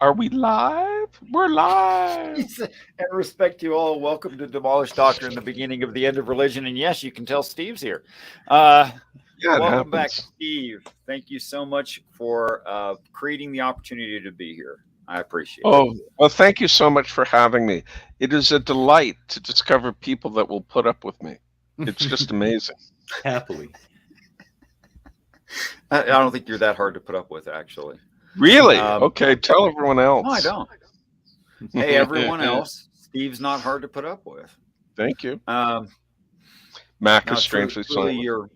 Are we live? We're live. And respect to all. Welcome to Demolished Doctrine, the beginning of the end of religion. And yes, you can tell Steve's here. Uh, Yeah, it welcome back, happens. Steve. Thank you so much for creating the opportunity to be here. I appreciate it. Oh, well, thank you so much for having me. It is a delight to discover people that will put up with me. It's just amazing. Happily. I don't think you're that hard to put up with, actually. Really? Um, Okay, tell everyone no, I else. don't. Hey, everyone else, Steve's not hard to put up with. Thank you. Um, Mac is no, strangely truly, silent.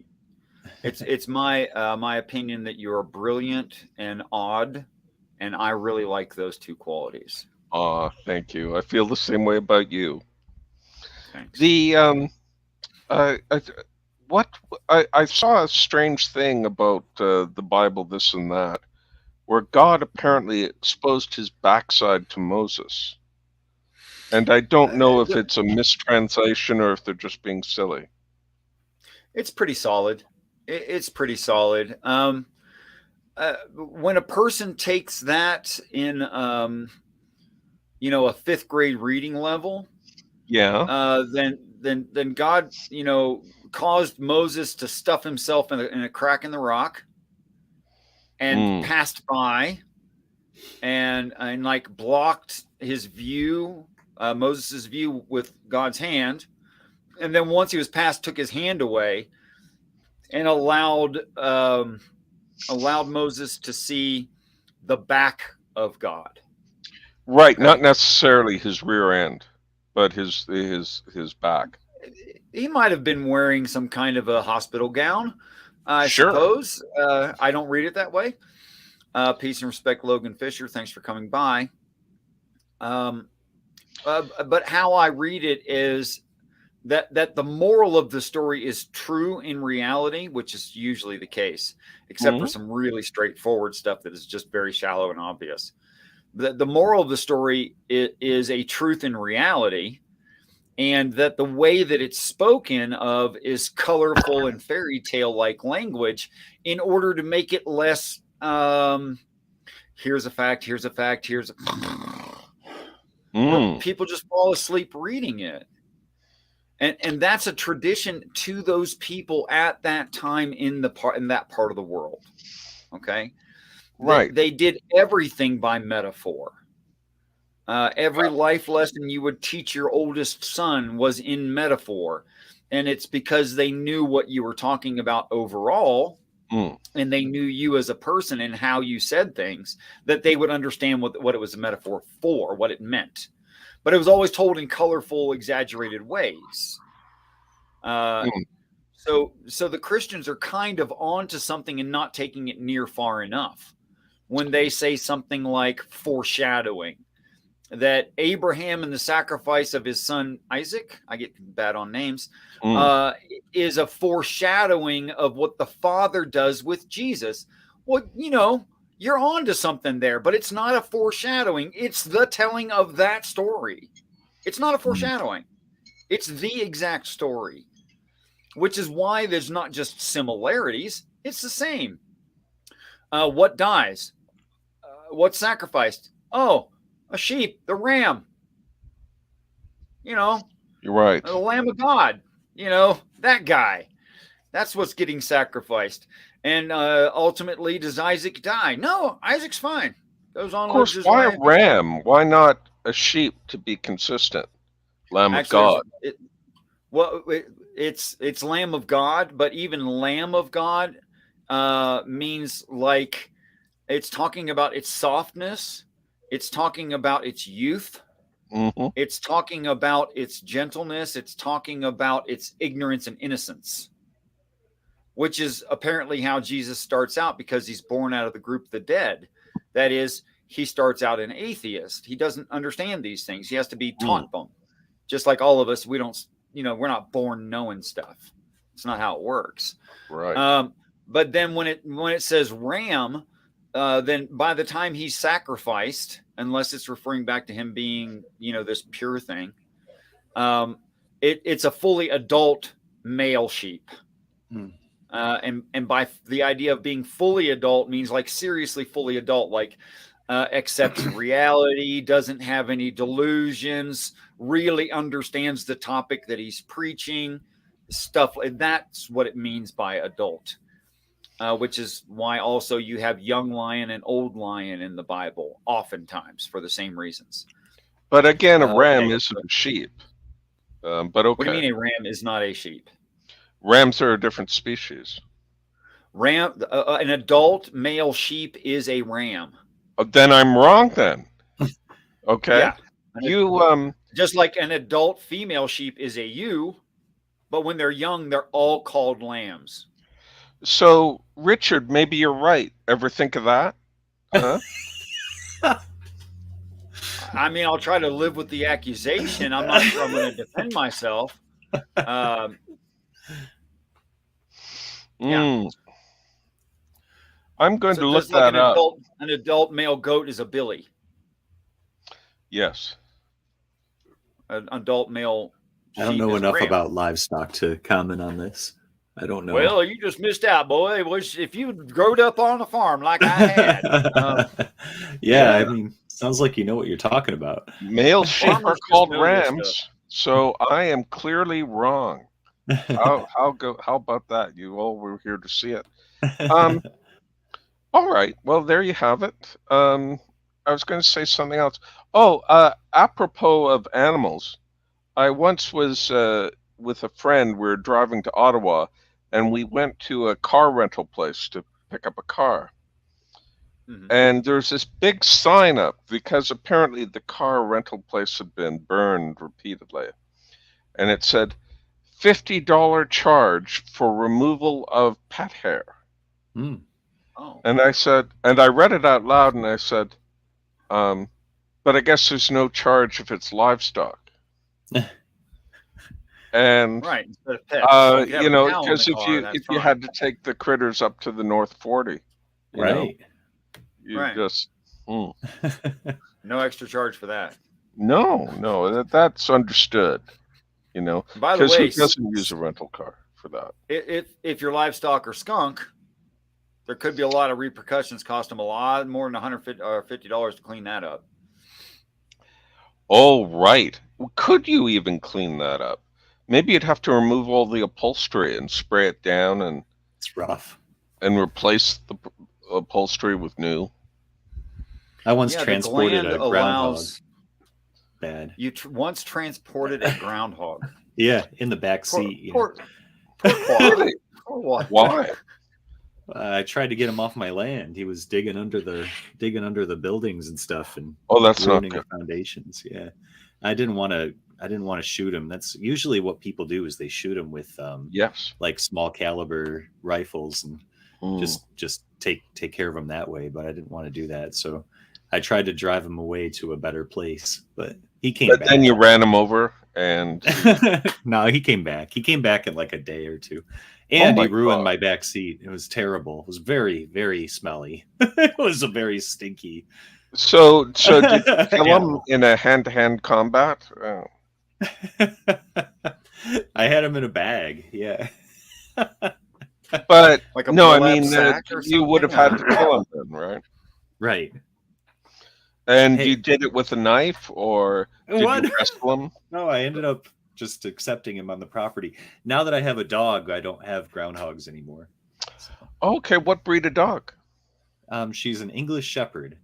it's my opinion that you're brilliant and odd, and I really like those two qualities. Aw, thank you. I feel the same way about you. Thanks. The uh, I, what I saw a strange thing about the Bible, this and that, where God apparently exposed his backside to Moses. And I don't know if it's a mistranslation or if they're just being silly. It's pretty solid. It's pretty solid. When a person takes that in, a fifth grade reading level, Yeah. then God, caused Moses to stuff himself in a crack in the rock and Mm. passed by and like blocked his view, Moses's view with God's hand. And then once he was past, took his hand away and allowed Moses to see the back of God. Right, not Okay, necessarily his rear end, but his back. he might have been wearing some kind of a hospital gown, I Sure. suppose. I don't read it that way. Peace and respect, Logan Fisher. Thanks for coming by. Um, but how I read it is that the moral of the story is true in reality, which is usually the case, except for Hmm. some really straightforward stuff that is just very shallow and obvious. The moral of the story is a truth in reality, and that the way that it's spoken of is colorful and fairy tale like language in order to make it less here's a fact, here's a fact, here's a where Mm. people just fall asleep reading it. And that's a tradition to those people at that time in that part of the world. Okay, they Right. they did everything by metaphor. Every life lesson you would teach your oldest son was in metaphor, and it's because they knew what you were talking about overall, Mm. and they knew you as a person and how you said things, that they would understand what it was a metaphor for, what it meant. But it was always told in colorful, exaggerated ways. Uh, Mm. so the Christians are kind of onto something and not taking it near far enough when they say something like foreshadowing, that Abraham and the sacrifice of his son Isaac, I get bad on names, Mm. uh, is a foreshadowing of what the Father does with Jesus. Well, you're on to something there, but it's not a foreshadowing. It's the telling of that story. It's not a Mm. foreshadowing. It's the exact story, which is why there's not just similarities. It's the same. What dies? What's sacrificed? Oh, a sheep, the ram, you know, You're right. the Lamb of God, that guy. That's what's getting sacrificed. And ultimately, does Isaac die? No, Isaac's fine. Goes Of on, lives course, his why a life. ram? Why not a sheep to be consistent? Lamb of Actually, God. it's Lamb of God, but even Lamb of God means like it's talking about its softness, it's talking about its youth, Hmm. it's talking about its gentleness, it's talking about its ignorance and innocence, which is apparently how Jesus starts out because he's born out of the group of the dead. That is, he starts out an atheist. He doesn't understand these things. He has to be Mm. taught them. Just like all of us, we don't, we're not born knowing stuff. It's not how it works. Right. But then when it says ram, then by the time he's sacrificed, unless it's referring back to him being, this pure thing, it's a fully adult male sheep. Hmm. And by the idea of being fully adult means like seriously fully adult, like accepts reality, doesn't have any delusions, really understands the topic that he's preaching, stuff. That's what it means by adult, which is why also you have young lion and old lion in the Bible, oftentimes for the same reasons. But again, a ram Okay. isn't a sheep. But What do you okay. mean a ram is not a sheep? Rams are a different species. An adult male sheep is a ram. Then I'm wrong then. Okay. Yeah. You Just like an adult female sheep is a ewe, but when they're young, they're all called lambs. So Richard, maybe you're right. Ever think of that? Huh? I mean, I'll try to live with the accusation. I'm not sure I'm going to defend myself. Um, yeah. I'm going So to look just like that up. an adult male goat is a billy. Yes. An adult male sheep I don't know is a enough ram. about livestock to comment on this. I don't know. Well, you just missed out, boy. If you growed up on a farm like I had. Yeah, I mean, sounds like you know what you're talking about. Male sheep Farmers are just called know this rams, so I am clearly wrong. How about that? You all were here to see it. All right. Well, there you have it. I was going to say something else. Oh, apropos of animals, I once was with a friend. We were driving to Ottawa, and we went to a car rental place to pick up a car. Mhm. And there's this big sign up because apparently the car rental place had been burned repeatedly. And it said, $50 charge for removal of pet hair. Mm. Oh. And I said, and I read it out loud and I said, but I guess there's no charge if it's livestock. And Right, instead of pets. you know, because if you had to take the critters up to the North 40, you know, you just no extra charge for that. No, that's understood. You know, by the way, who doesn't use a rental car for that? If your livestock are skunk, there could be a lot of repercussions. Cost them a lot more than $150 to clean that up. Oh, right. Could you even clean that up? Maybe you'd have to remove all the upholstery and spray it down, and it's rough, and replace the upholstery with new. I once transported a groundhog. Bad. You once transported a groundhog. Yeah, in the back seat. Poor Why? I tried to get him off my land. He was digging under the buildings and stuff, and that's ruining not good. the foundations. Yeah, I didn't want to shoot him. That's usually what people do, is they shoot him with like small caliber rifles and just take care of him that way. But I didn't want to do that, so I tried to drive him away to a better place. But he came back. Then you ran him over, and no, he came back. He came back in like a day or two. And he ruined my back seat. It was terrible. It was very, very smelly. It was a very stinky. So did you kill him in a hand-to-hand combat? Oh. I had him in a bag. Yeah. But like no, I mean you would have had to kill him then, right? Right. And you did it with a knife, or did you wrestle him? No, I ended up just accepting him on the property. Now that I have a dog, I don't have groundhogs anymore. So. Okay, what breed of dog? She's an English Shepherd.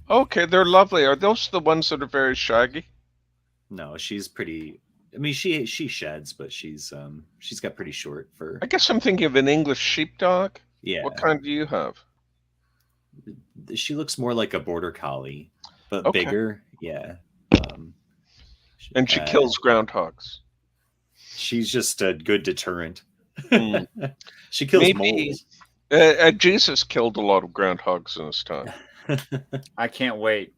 Okay, they're lovely. Are those the ones that are very shaggy? No, she's pretty. I mean, she sheds, but she's got pretty short fur. I guess I'm thinking of an English sheepdog. Yeah. What kind do you have? She looks more like a border collie, but bigger. Yeah. And she kills groundhogs. She's just a good deterrent. She kills moles. Jesus killed a lot of groundhogs in his time. I can't wait.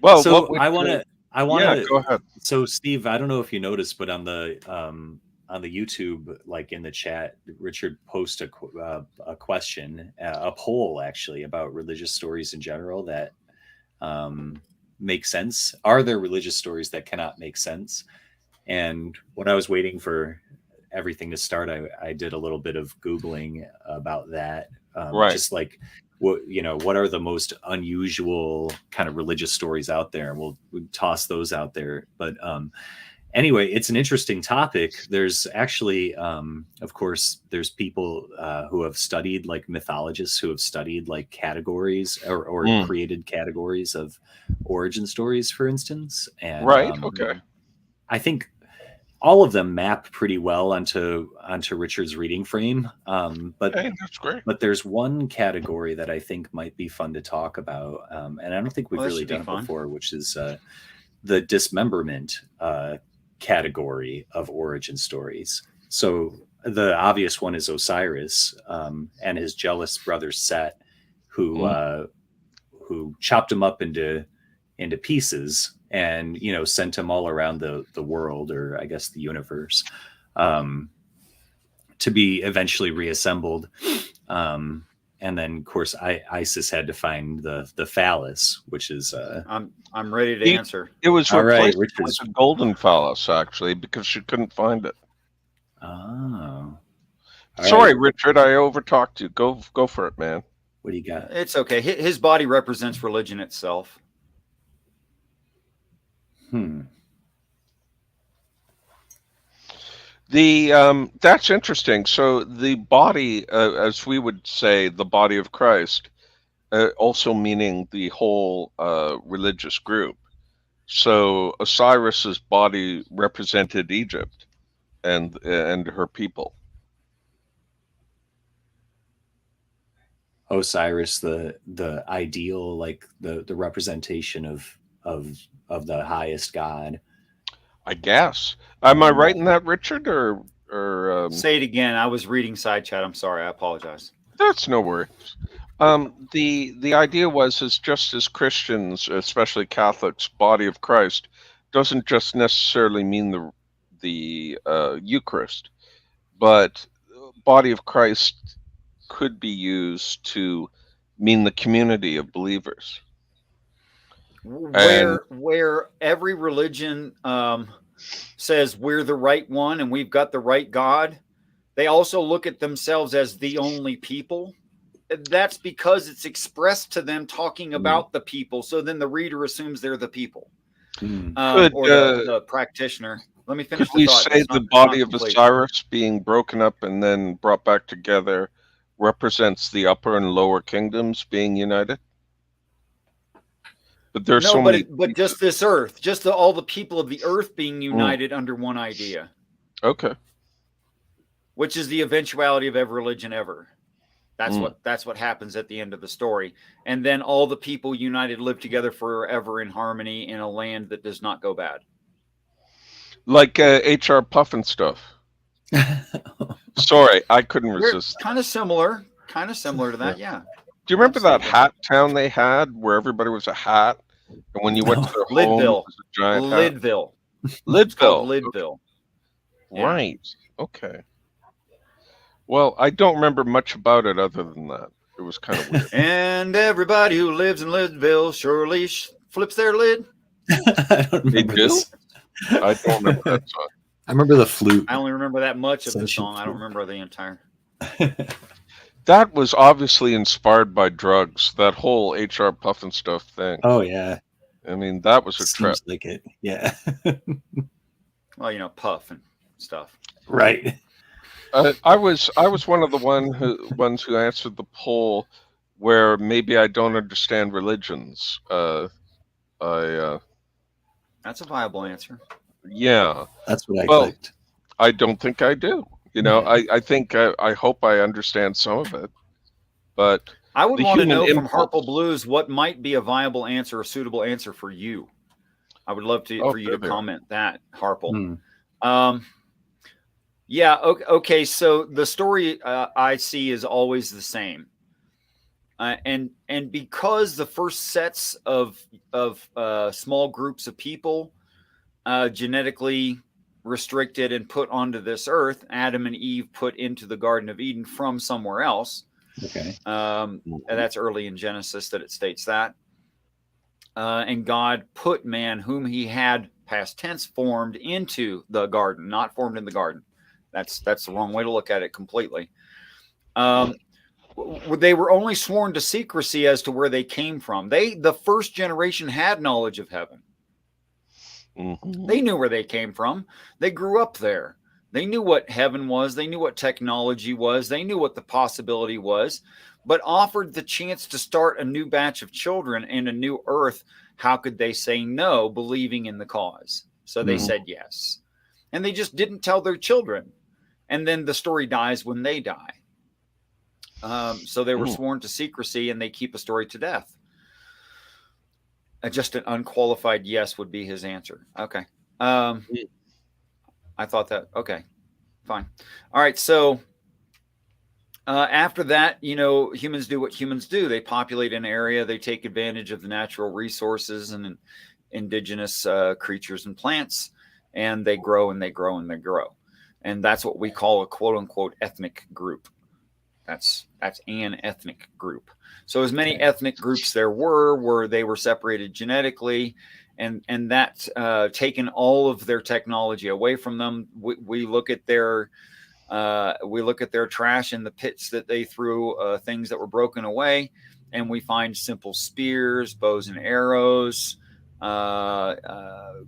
Well, so I want to. Yeah, go ahead. So, Steve, I don't know if you noticed, but on the YouTube, like in the chat, Richard posted a question, a poll actually, about religious stories in general that make sense. Are there religious stories that cannot make sense? And when I was waiting for everything to start, I did a little bit of Googling about that. Just like what are the most unusual kind of religious stories out there, and we'll toss those out there. But anyway, it's an interesting topic. There's actually, of course, there's people who have studied, like mythologists who have studied like categories or created categories of origin stories, for instance. And Right. Okay. I think all of them map pretty well onto Richard's reading frame. But Hey, that's great. but there's one category that I think might be fun to talk about, and I don't think we've really done it before, which is the dismemberment category of origin stories. So the obvious one is Osiris and his jealous brother Set, who chopped him up into pieces and sent him all around the world, or I guess the universe, to be eventually reassembled. And then, of course, Isis had to find the phallus, which is I'm ready to answer. It was all right, replaced with a golden phallus, actually, because she couldn't find it. Oh, sorry, right. Richard, I overtalked you. Go for it, man. What do you got? It's okay. His body represents religion itself. That's interesting. So the body, as we would say, the body of Christ, also meaning the whole religious group. So Osiris's body represented Egypt and her people. Osiris, the ideal, like the representation of the highest God. I guess. Am I right in that, Richard? Or say it again. I was reading side chat. I'm sorry. I apologize. That's no worries. The idea is just as Christians, especially Catholics, body of Christ doesn't just necessarily mean the Eucharist, but body of Christ could be used to mean the community of believers. Where every religion says we're the right one and we've got the right God, they also look at themselves as the only people. That's because it's expressed to them talking about the people. So then the reader assumes they're the people, or the practitioner. Let me finish. Could we say the body of Osiris being broken up and then brought back together represents the upper and lower kingdoms being united? But there's but just this earth, just all the people of the earth being united under one idea. Okay. Which is the eventuality of every religion ever. That's what happens at the end of the story. And then all the people united live together forever in harmony in a land that does not go bad. Like H.R. Puffin stuff. Sorry, I couldn't resist. Kind of similar to that, yeah. Do you remember that hat town they had where everybody was a hat? And when you went to their home, it was a giant hat? Leadville. Leadville. Okay. Right. Okay. Well, I don't remember much about it other than that. It was kind of weird. And everybody who lives in Leadville surely flips their lid. I don't remember this. I don't remember that song. I remember the flute. I only remember that much of the song. I don't remember the entire. That was obviously inspired by drugs. That whole H.R. Puffin stuff thing. Oh yeah. I mean, that was a trip. Like it. Yeah. Well, Puff and stuff. Right. I was one of the ones who answered the poll where maybe I don't understand religions. That's a viable answer. Yeah. That's what I clicked. I don't think I do. I think I hope I understand some of it, but I would want to know from Harple Blues what might be a viable answer, a suitable answer for you. I would love for you to comment that, Harple. Yeah. Okay. So the story I see is always the same, and because the first sets of small groups of people genetically restricted and put onto this earth, Adam and Eve put into the Garden of Eden from somewhere else. Okay. And that's early in Genesis that it states that. And God put man, whom he had, past tense, formed into the garden, not formed in the garden. That's the wrong way to look at it completely. They were only sworn to secrecy as to where they came from. The first generation had knowledge of heaven. Mm-hmm. They knew where they came from. They grew up there. They knew what heaven was. They knew what technology was. They knew what the possibility was, but offered the chance to start a new batch of children and a new earth. How could they say no, believing in the cause? So they said yes. And they just didn't tell their children. And then the story dies when they die. So they were sworn to secrecy, and they keep a story to death. Just an unqualified yes would be his answer. Okay. I thought that. Okay, fine. All right. So after that, humans do what humans do. They populate an area. They take advantage of the natural resources and indigenous creatures and plants, and they grow and they grow and they grow. And that's what we call a quote unquote ethnic group. That's an ethnic group. So as many ethnic groups there were they were separated genetically, and that taken all of their technology away from them. We look at their trash in the pits that they threw, things that were broken away, and we find simple spears, bows and arrows,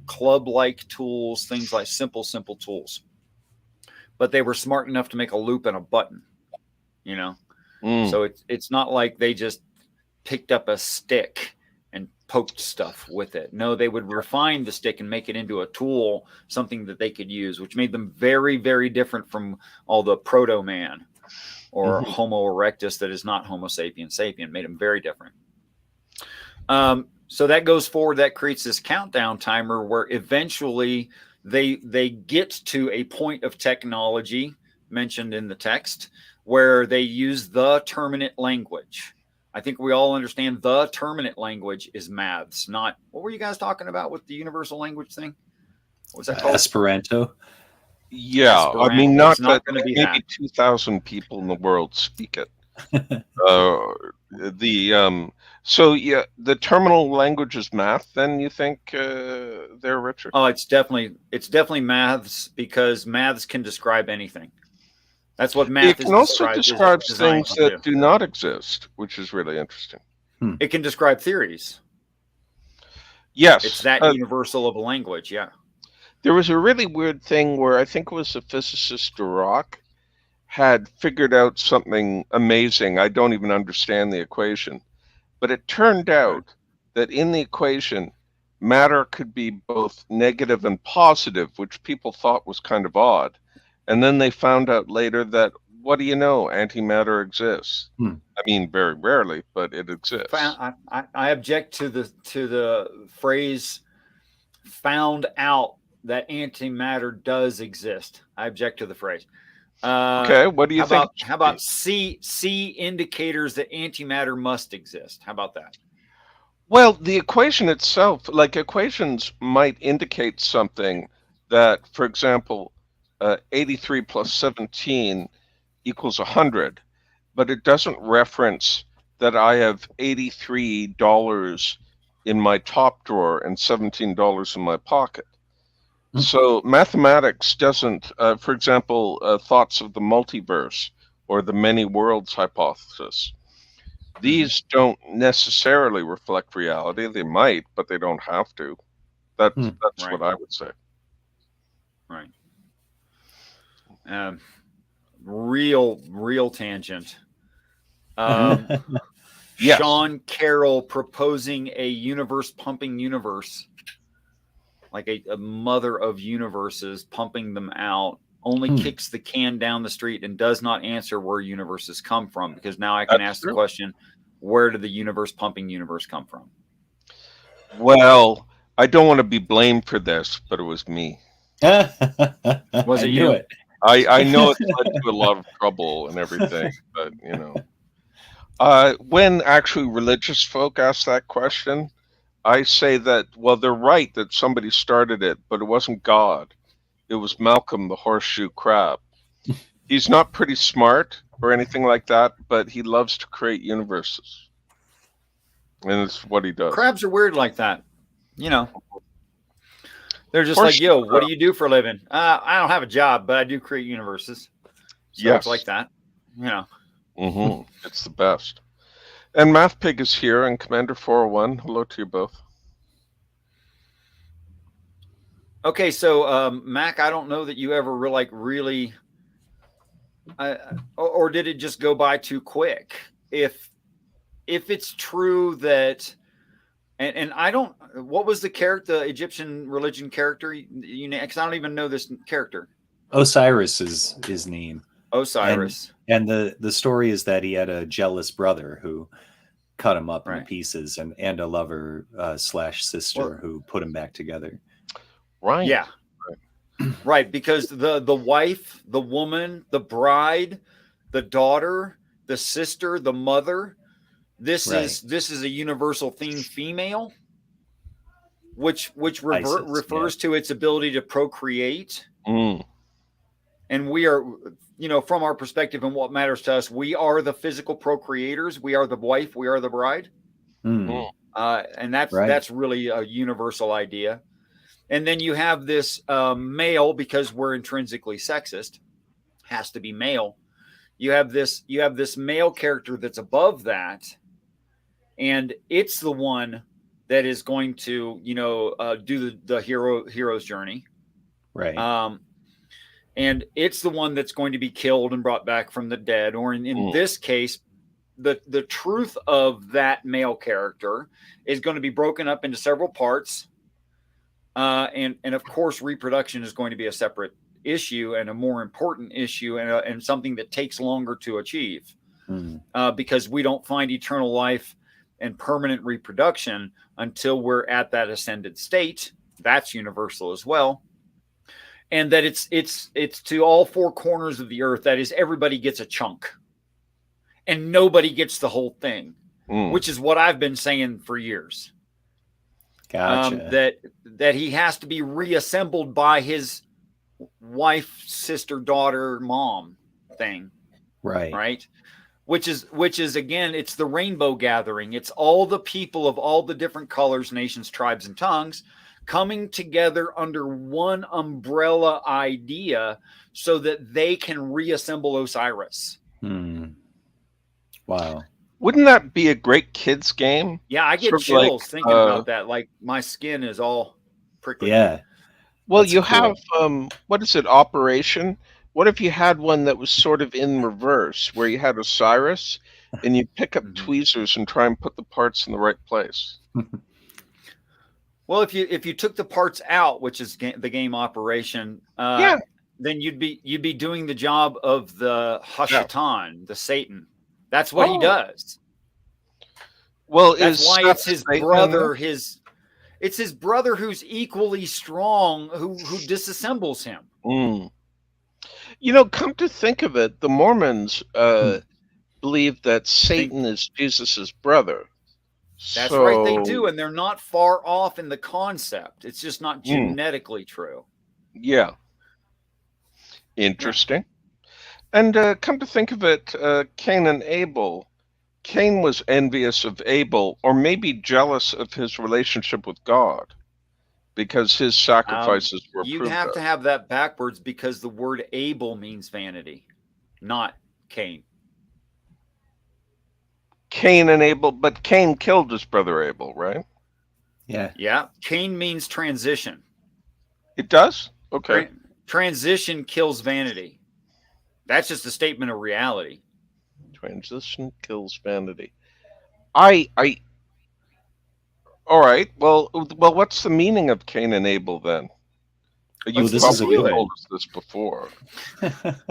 club-like tools, things like simple tools. But they were smart enough to make a loop and a button, So it's not like they just picked up a stick and poked stuff with it. No, they would refine the stick and make it into a tool, something that they could use, which made them very, very different from all the proto-man or Homo erectus that is not Homo sapien. Made them very different. So that goes forward. That creates this countdown timer where eventually they get to a point of technology mentioned in the text where they use the terminate language. I think we all understand the terminate language is maths, not what were you guys talking about with the universal language thing? What was that called? Esperanto. Yeah, Esperanto. I mean, not not that going to be maybe that. 2,000 people in the world speak it. So yeah, the terminal language is math. Then you think there, Richard? Oh, it's definitely maths, because maths can describe anything. That's what math It is can also described. describe things that do not exist, which is really interesting. It can describe theories. Yes, it's that universal of a language. Yeah. There was a really weird thing where I think it was the physicist Dirac had figured out something amazing. I don't even understand the equation, but it turned out that in the equation, matter could be both negative and positive, which people thought was kind of odd. And then they found out later that, what do you know, antimatter exists. I mean, very rarely, but it exists. I object to the phrase "found out" that antimatter does exist. I object to the phrase. Okay, what do you think? How about C indicators that antimatter must exist? How about that? Well, the equation itself, like equations might indicate something that, for example, 83 plus 17 equals 100, but it doesn't reference that I have $83 in my top drawer and $17 in my pocket. So mathematics doesn't, for example, thoughts of the multiverse or the many worlds hypothesis. These don't necessarily reflect reality. They might, but they don't have to. That's right. What I would say. Right. Real tangent. Yes. Sean Carroll proposing a universe pumping universe, like a mother of universes, pumping them out, only kicks the can down the street and does not answer where universes come from, because now I can ask the question, where did the universe pumping universe come from? Well, I don't want to be blamed for this, but it was me. Was it you? I know it's led to a lot of trouble and everything, but when actually religious folk ask that question, I say that, well, they're right that somebody started it, but it wasn't God. It was Malcolm the horseshoe crab. He's not pretty smart or anything like that, but he loves to create universes. And it's what he does. Crabs are weird like that. They're just like, yo, what do you do for a living? I don't have a job, but I do create universes. So it's like that. It's the best. And MathPig is here, and Commander 401. Hello to you both. Okay, so Mac, I don't know that you ever really, or did it just go by too quick? If it's true that, and I don't, what was the character, the Egyptian religion character? Because I don't even know this character. Osiris is his name. Osiris. And the story is that he had a jealous brother who cut him up into pieces, and a lover slash sister who put him back together. Right. Yeah. Right. Because the wife, the woman, the bride, the daughter, the sister, the mother, this is a universal theme, female, which refers to its ability to procreate. And we are, from our perspective and what matters to us, we are the physical procreators. We are the wife. We are the bride. And that's really a universal idea. And then you have this male, because we're intrinsically sexist, has to be male. You have this male character that's above that, and it's the one that is going to do the hero's journey, right? And it's the one that's going to be killed and brought back from the dead, or in this case, the truth of that male character is going to be broken up into several parts. And of course, reproduction is going to be a separate issue and a more important issue, and something that takes longer to achieve, because we don't find eternal life and permanent reproduction until we're at that ascended state. That's universal as well. And that it's to all four corners of the earth. That is, everybody gets a chunk, and nobody gets the whole thing, which is what I've been saying for years. Gotcha. That he has to be reassembled by his wife, sister, daughter, mom thing. Right. Which is again, it's the rainbow gathering. It's all the people of all the different colors, nations, tribes, and tongues coming together under one umbrella idea so that they can reassemble Osiris. Wow. Wouldn't that be a great kids game? Yeah, I get chills thinking about that. Like, my skin is all prickly. Yeah. Well, you have, what is it, Operation? What if you had one that was sort of in reverse, where you had Osiris, and you pick up tweezers and try and put the parts in the right place? Well, if you took the parts out, which is the game Operation, then you'd be doing the job of the Hashatan, the Satan. That's what he does. Well, that's why it's his brother. It's his brother who's equally strong who disassembles him. Come to think of it, the Mormons believe that Satan is Jesus's brother. That's right, they do, and they're not far off in the concept. It's just not genetically true. Yeah. Interesting. And come to think of it, Cain and Abel. Cain was envious of Abel, or maybe jealous of his relationship with God, because his sacrifices were You'd have to have that backwards, because the word Abel means vanity, not Cain. Cain and Abel, but Cain killed his brother Abel, right? Yeah. Yeah. Cain means transition. It does? Okay. Transition kills vanity. That's just a statement of reality. Transition kills vanity. All right. Well, what's the meaning of Cain and Abel then? You probably told us this before.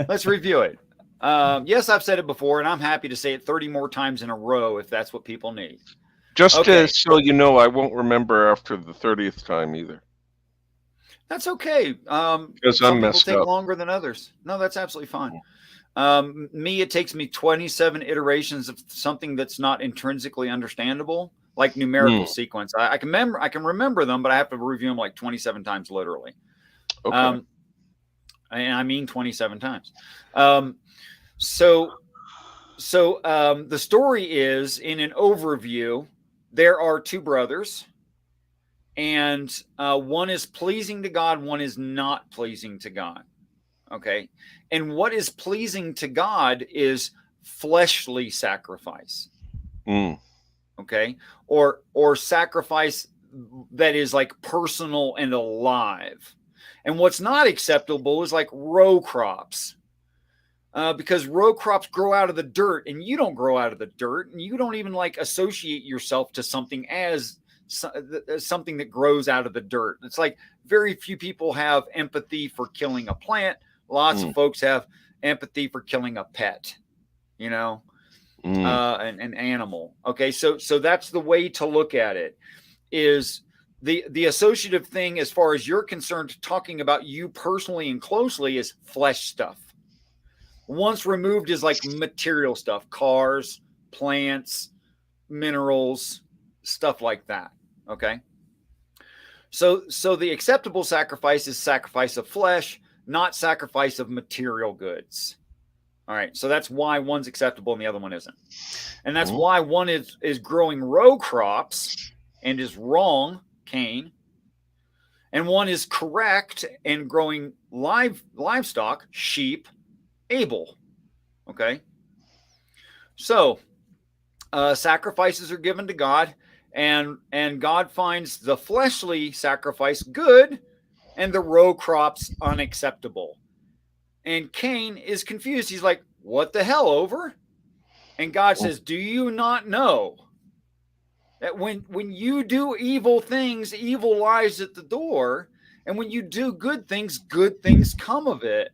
Let's review it. Yes, I've said it before, and I'm happy to say it 30 more times in a row if that's what people need. Just so you know, I won't remember after the 30th time either. That's okay. Because some people take longer than others. No, that's absolutely fine. It takes me 27 iterations of something that's not intrinsically understandable, like numerical sequence. I can remember them, but I have to review them like 27 times literally. Okay. And I mean 27 times. So the story is, in an overview, there are two brothers, and one is pleasing to God, one is not pleasing to God. Okay. And what is pleasing to God is fleshly sacrifice. Mm. Okay. Or sacrifice that is like personal and alive. And what's not acceptable is like row crops. Because row crops grow out of the dirt, and you don't grow out of the dirt, and you don't even like associate yourself to something as something that grows out of the dirt. It's like very few people have empathy for killing a plant. Lots of folks have empathy for killing a pet, you know, an animal. Okay, so that's the way to look at it. Is the associative thing, as far as you're concerned, talking about you personally and closely, is flesh stuff. Once removed is like material stuff, cars, plants, minerals, stuff like that. Okay. So the acceptable sacrifice is sacrifice of flesh, not sacrifice of material goods. All right. So that's why one's acceptable and the other one isn't. And that's why one is growing row crops and is wrong, Cain. And one is correct and growing livestock, sheep, Abel. Okay. So sacrifices are given to God, and God finds the fleshly sacrifice good and the row crops unacceptable. And Cain is confused. He's like, what the hell, over? And God says, do you not know that when you do evil things, evil lies at the door, and when you do good things come of it?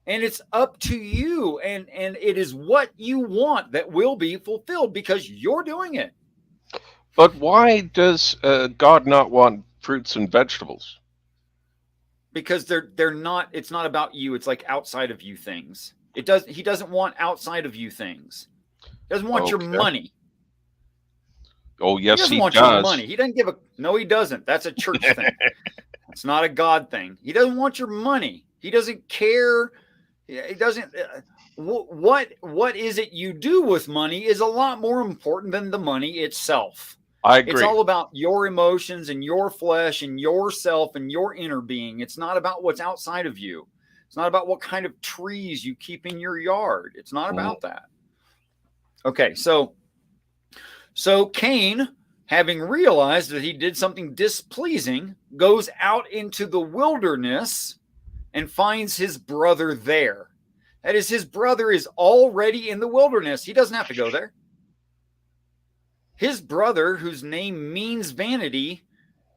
And it's up to you, and it is what you want that will be fulfilled because you're doing it. But why does God not want fruits and vegetables? Because they're not. It's not about you. It's like outside of you things. He doesn't want outside of you things. He doesn't want your money. Oh yes, he doesn't want your money. He doesn't give a. No, he doesn't. That's a church thing. It's not a God thing. He doesn't want your money. He doesn't care. It doesn't. What is it you do with money is a lot more important than the money itself. I agree. It's all about your emotions and your flesh and yourself and your inner being. It's not about what's outside of you. It's not about what kind of trees you keep in your yard. It's not about that. Okay, so Cain, having realized that he did something displeasing, goes out into the wilderness and finds his brother there. That is, his brother is already in the wilderness. He doesn't have to go there. His brother, whose name means vanity,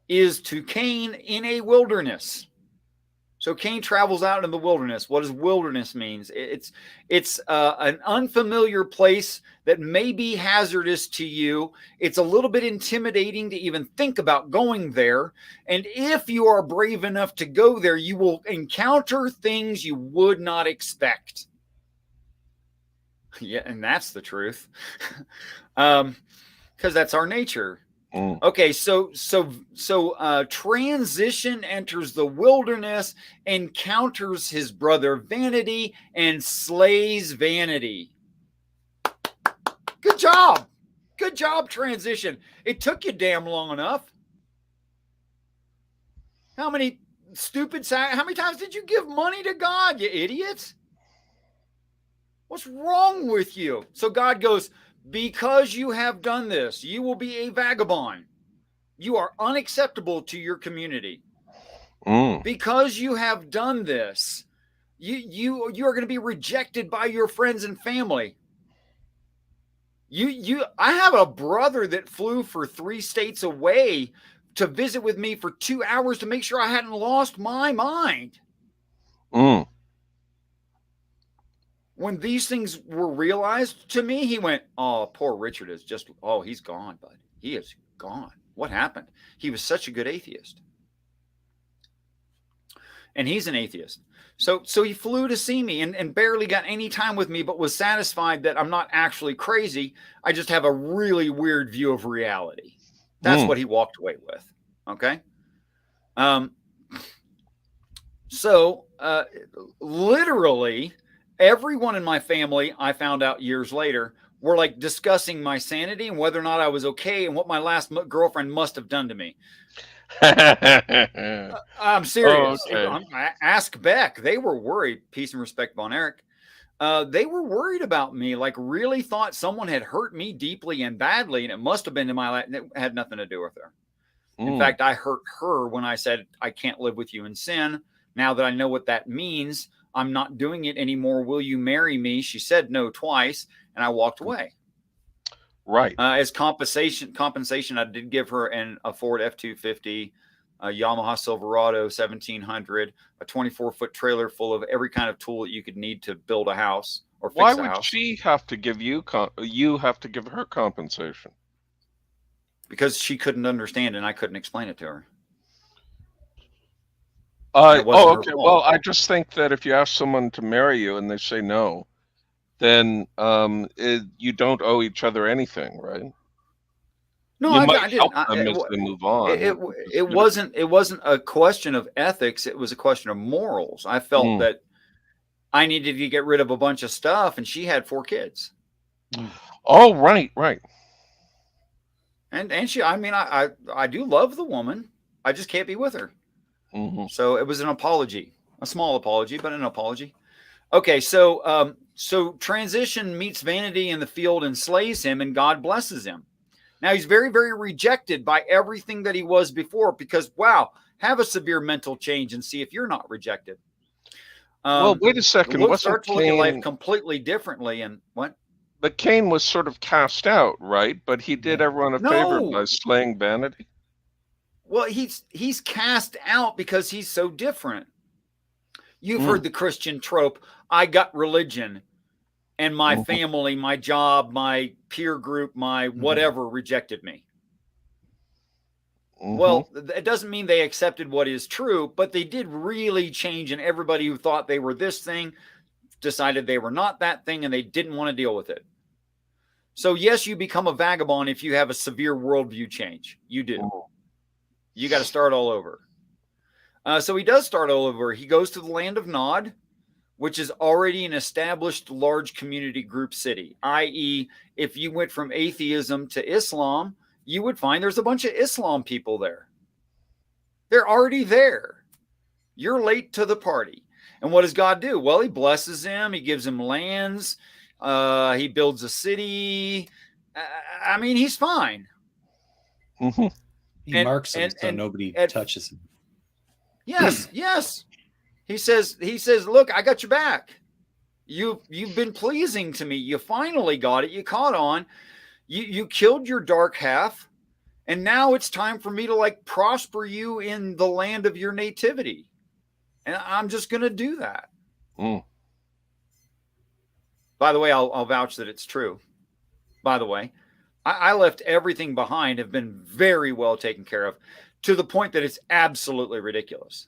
is to Cain in a wilderness. So Cain travels out in the wilderness. What does wilderness mean? It's an unfamiliar place that may be hazardous to you. It's a little bit intimidating to even think about going there. And if you are brave enough to go there, you will encounter things you would not expect. Yeah, and that's the truth. Because that's our nature. Okay, so transition enters the wilderness, encounters his brother vanity, and slays vanity. Good job. Good job, transition. It took you damn long enough. How many times did you give money to God, you idiots? What's wrong with you? So God goes, because you have done this, you will be a vagabond. You are unacceptable to your community. Because you have done this, you are going to be rejected by your friends and family. I have a brother that flew for 3 states away to visit with me for 2 hours to make sure I hadn't lost my mind. When these things were realized to me, he went, oh, poor Richard is just, oh, he's gone, bud. He is gone. What happened? He was such a good atheist. And he's an atheist. So he flew to see me and barely got any time with me, but was satisfied that I'm not actually crazy. I just have a really weird view of reality. That's what he walked away with. Okay. Literally, everyone in my family, I found out years later, were like discussing my sanity and whether or not I was okay and what my last girlfriend must have done to me. I'm serious. Okay. Ask Beck. They were worried. Peace and respect, Von Erich. they were worried about me, like really thought someone had hurt me deeply and badly, and it must have been in my life. And it had nothing to do with her. In fact, I hurt her when I said, I can't live with you in sin. Now that I know what that means, I'm not doing it anymore. Will you marry me? She said no twice, and I walked away. Right. As compensation, I did give her a Ford F-250, a Yamaha Silverado 1700, a 24-foot trailer full of every kind of tool that you could need to build a house or fix a house. Why would she have to give you have to give her compensation? Because she couldn't understand and I couldn't explain it to her. Okay. Well, I just think that if you ask someone to marry you and they say no, then you don't owe each other anything, right? No, you I might didn't. help them as they move on. It wasn't a question of ethics. It was a question of morals. I felt that I needed to get rid of a bunch of stuff, and she had 4 kids. Oh, right. And she, I mean, I do love the woman. I just can't be with her. So it was an apology, a small apology, but an apology. Okay, so transition meets vanity in the field and slays him, and God blesses him. Now he's very, very rejected by everything that he was before because, wow, have a severe mental change and see if you're not rejected. Well, wait a second. Luke starts to look at life completely differently, and what? But Cain was sort of cast out, right? But he did everyone a favor by slaying vanity. Well, he's cast out because he's so different. You've heard the Christian trope, I got religion, and my family, my job, my peer group, my whatever rejected me. Well, it doesn't mean they accepted what is true, but they did really change, and everybody who thought they were this thing decided they were not that thing, and they didn't want to deal with it. So yes, you become a vagabond if you have a severe worldview change. You do. You got to start all over. So he does start all over. He goes to the land of Nod, which is already an established large community group city, i.e., if you went from atheism to Islam, you would find there's a bunch of Islam people there. They're already there. You're late to the party. And what does God do? Well, he blesses him. He gives him lands. He builds a city. I mean, he's fine. He marks him so nobody touches him. Yes, yes. He says, look, I got your back. You've been pleasing to me. You finally got it. You caught on. You killed your dark half. And now it's time for me to like prosper you in the land of your nativity. And I'm just going to do that. By the way, I'll vouch that it's true. By the way, I left everything behind, have been very well taken care of, to the point that it's absolutely ridiculous.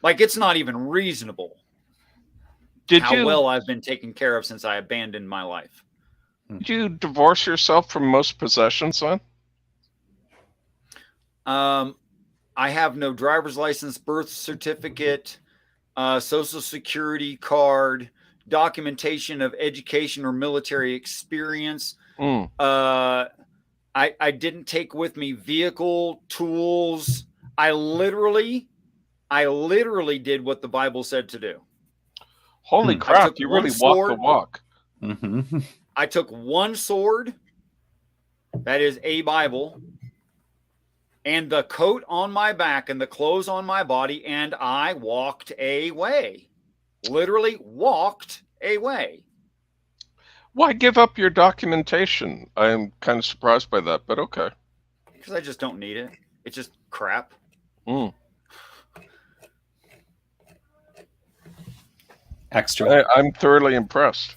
Like, it's not even reasonable how well I've been taken care of since I abandoned my life. Did you divorce yourself from most possessions, son? I have no driver's license, birth certificate, social security card, documentation of education or military experience. I didn't take with me vehicle, tools. I literally did what the Bible said to do. Holy crap, you really walked the walk. I took one sword, that is a Bible, and the coat on my back and the clothes on my body, and I walked away. Literally walked away. Why give up your documentation? I'm kind of surprised by that, but okay. Because I just don't need it. It's just crap. Extra. I'm thoroughly impressed.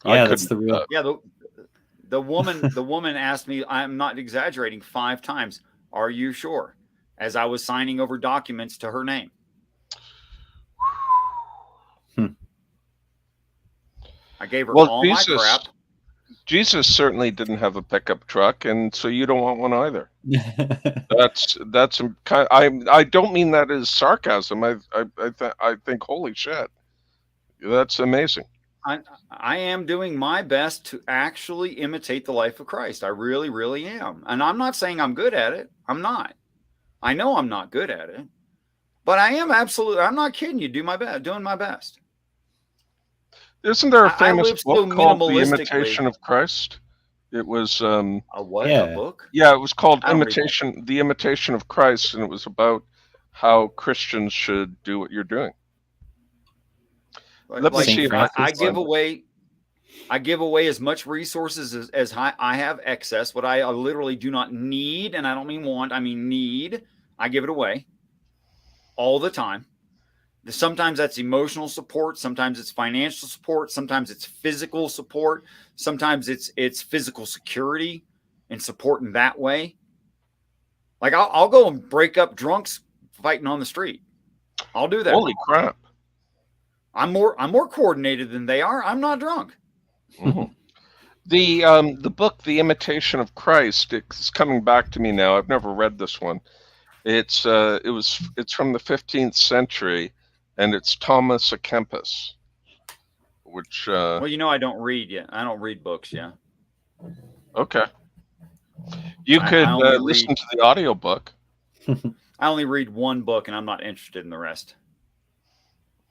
Yeah, that's the real. Yeah, the woman asked me, I'm not exaggerating, 5 times, are you sure? As I was signing over documents to her name. I gave her all my crap. Jesus certainly didn't have a pickup truck, and so you don't want one either. That's I don't mean that as sarcasm. I think holy shit, that's amazing. I am doing my best to actually imitate the life of Christ. I really, really am, and I'm not saying I'm good at it. I'm not. I know I'm not good at it, But I am absolutely, I'm not kidding you, doing my best. Isn't there a I famous live book so called The minimalistically. Imitation of Christ? It was A what? A Yeah. book? yeah, it was called I don't read books. The Imitation of Christ, and it was about how Christians should do what you're doing. Let me Like see Saint if I can I Francis. give find it. away, I give away as much resources as I have excess. What I literally do not need, and I don't mean want, I mean need. I give it away all the time. Sometimes that's emotional support, sometimes it's financial support, sometimes it's physical support, sometimes it's physical security and support in that way. Like I'll go and break up drunks fighting on the street. I'll do that. Holy crap! I'm more coordinated than they are. I'm not drunk. Mhm. The book The Imitation of Christ, it's coming back to me now. I've never read this one. It's from the 15th century, and it's Thomas A Kempis, which Well, you know I don't read yet. I don't read books yet. okay. You I could only listen read to the audiobook. I only read one book, and I'm not interested in the rest.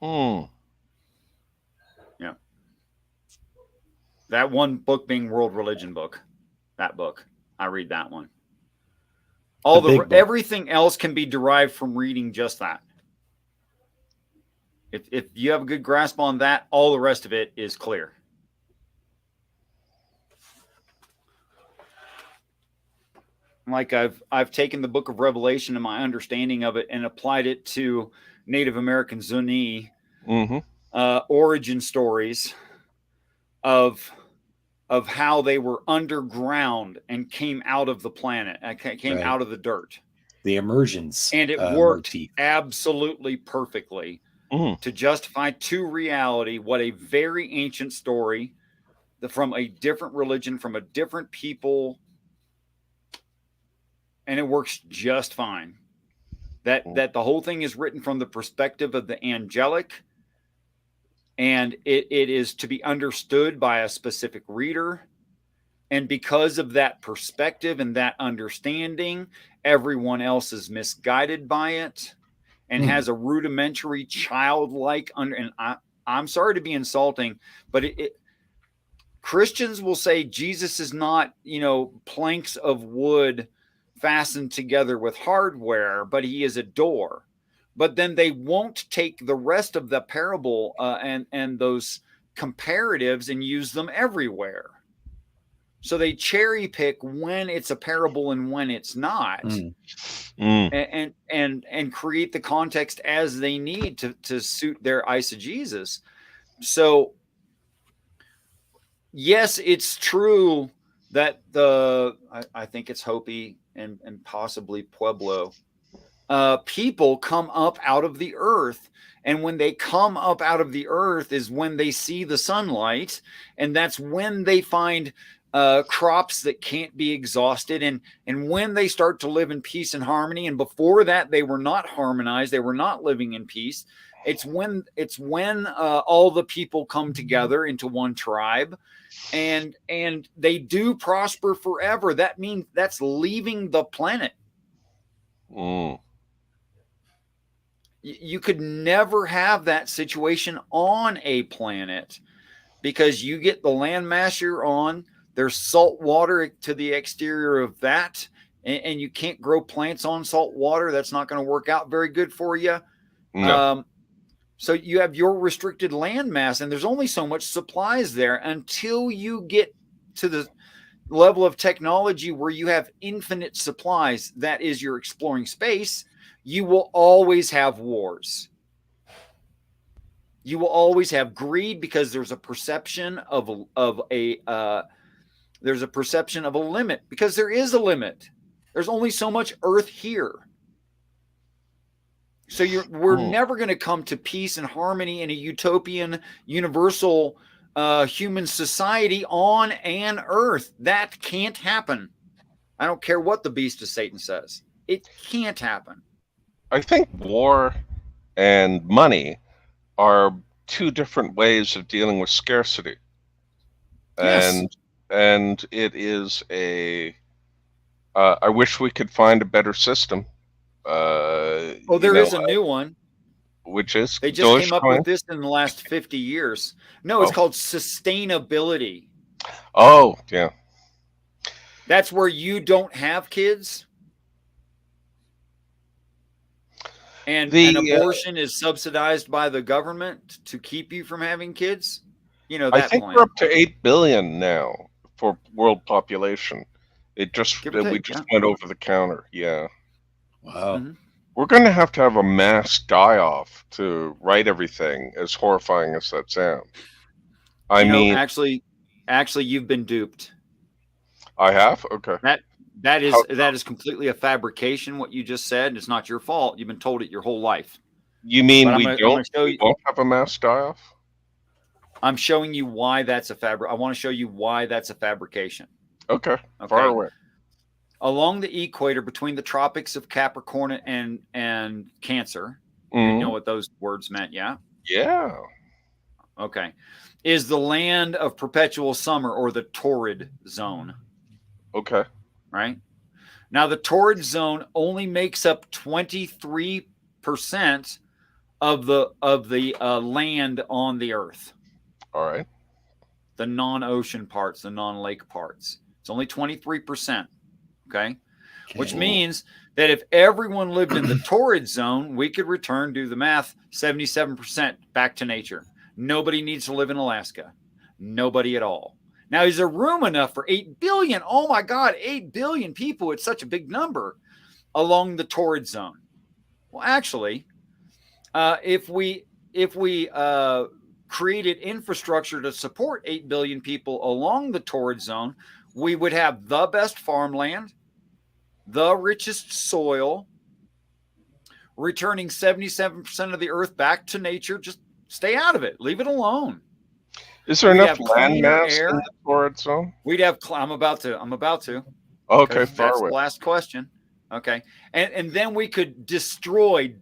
Hmm. Yeah, that one book being World Religion book. That book, I read that one. All The big book. everything else can be derived from reading just that. If you have a good grasp on that, all the rest of it is clear. Like I've taken the book of Revelation and my understanding of it and applied it to Native American Zuni Mm-hmm. origin stories of how they were underground and came out of the planet, came Right. out of the dirt, The emergence and it worked motif. absolutely perfectly Mm. to justify to reality what a very ancient story from a different religion, from a different people, and it works just fine. That the whole thing is written from the perspective of the angelic, and it is to be understood by a specific reader. And because of that perspective and that understanding, everyone else is misguided by it and has a rudimentary childlike and I'm sorry to be insulting, but Christians will say Jesus is not, planks of wood fastened together with hardware, but he is a door. But then they won't take the rest of the parable and those comparatives and use them everywhere. So they cherry pick when it's a parable and when it's not, and create the context as they need to suit their eisegesis. So yes, it's true that I think it's Hopi and possibly Pueblo people come up out of the earth. And when they come up out of the earth is when they see the sunlight, and that's when they find crops that can't be exhausted, and when they start to live in peace and harmony. And before that, they were not harmonized; they were not living in peace. It's when all the people come together into one tribe, and they do prosper forever. That means that's leaving the planet. Mm. You could never have that situation on a planet because you get the landmass you're on. There's salt water to the exterior of that, and you can't grow plants on salt water. That's not going to work out very good for you. No. So you have your restricted landmass, and there's only so much supplies there until you get to the level of technology where you have infinite supplies. That is, you're exploring space. You will always have wars. You will always have greed because there's a perception of a there's a perception of a limit, because there is a limit. There's only so much Earth here. So we're never going to come to peace and harmony in a utopian, universal human society on an Earth. That can't happen. I don't care what the beast of Satan says. It can't happen. I think war and money are two different ways of dealing with scarcity. Yes. And it is I wish we could find a better system. Oh, there is a new one. which is They just came up with this in the last 50 years. No, it's Oh. called sustainability. Oh, yeah. That's where you don't have kids. And an abortion is subsidized by the government to keep you from having kids. You know, that I think plan. we're up to 8 billion now for world population. We just went over the counter. Yeah. Wow. Mm-hmm. We're going to have a mass die-off to right everything, as horrifying as that sounds. I mean, actually, you've been duped. I have? Okay. That is completely a fabrication. What you just said, it's not your fault. You've been told it your whole life. You mean we won't have a mass die-off? I'm showing you why that's I want to show you why that's a fabrication. Okay. Far away. Along the equator between the tropics of Capricorn and Cancer, you know what those words meant, yeah? Yeah. Okay. Is the land of perpetual summer, or the torrid zone. Okay. Right? Now, the torrid zone only makes up 23% of the land on the Earth. All right. The non-ocean parts, the non-lake parts. It's only 23%. Okay. Which means that if everyone lived in the torrid zone, we could return, do the math, 77% back to nature. Nobody needs to live in Alaska. Nobody at all. Now, is there room enough for 8 billion? Oh my God, 8 billion people. It's such a big number along the torrid zone. Well, actually, if we created infrastructure to support 8 billion people along the torrid zone, we would have the best farmland, the richest soil, returning 77% of the earth back to nature. Just stay out of it. Leave it alone. Is there enough land mass in the torrid zone? We'd have. I'm about to. Okay, far that's away. The last question. Okay, and then we could destroy,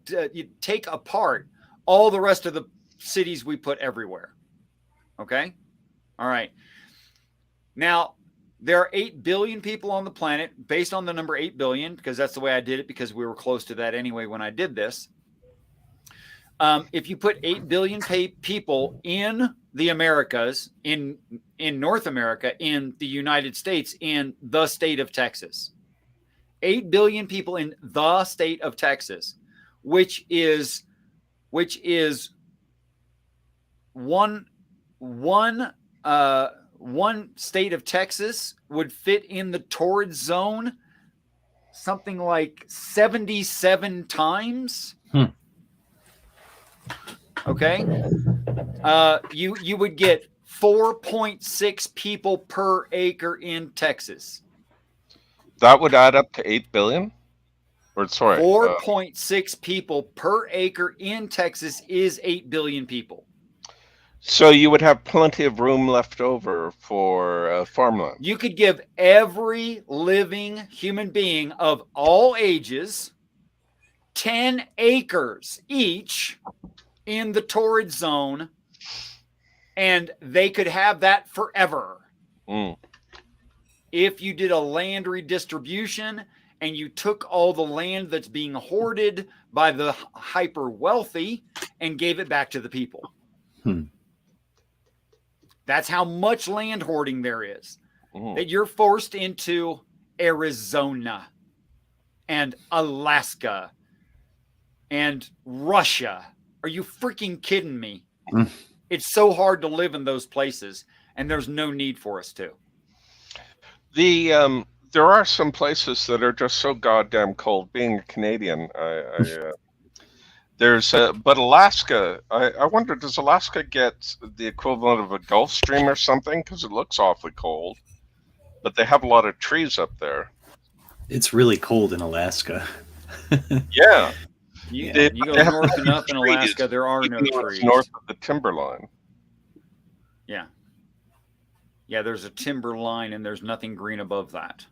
take apart all the rest of the cities we put everywhere. Okay, all right. Now, there are 8 billion people on the planet, based on the number 8 billion, because that's the way I did it, because we were close to that anyway when I did this. If you put 8 billion people in the Americas, in North America, in the United States, in the state of Texas, 8 billion people in the state of Texas, which is one state of Texas would fit in the torrid zone something like 77 times. Okay. You would get 4.6 people per acre in Texas. That would add up to 8 billion? Or sorry. 4.6 people per acre in Texas is 8 billion people. So you would have plenty of room left over for farmland. You could give every living human being of all ages 10 acres each in the torrid zone, and they could have that forever. If you did a land redistribution and you took all the land that's being hoarded by the hyper wealthy and gave it back to the people. That's how much land hoarding there is. That you're forced into Arizona and Alaska and Russia. Are you freaking kidding me? It's so hard to live in those places, and there's no need for us to. There are some places that are just so goddamn cold. Being a Canadian, but Alaska, I wonder, does Alaska get the equivalent of a Gulf Stream or something? Because it looks awfully cold, but they have a lot of trees up there. It's really cold in Alaska. Yeah. You go north enough in Alaska, there are no trees. North of the timberline. Yeah. Yeah, there's a timber line, and there's nothing green above that.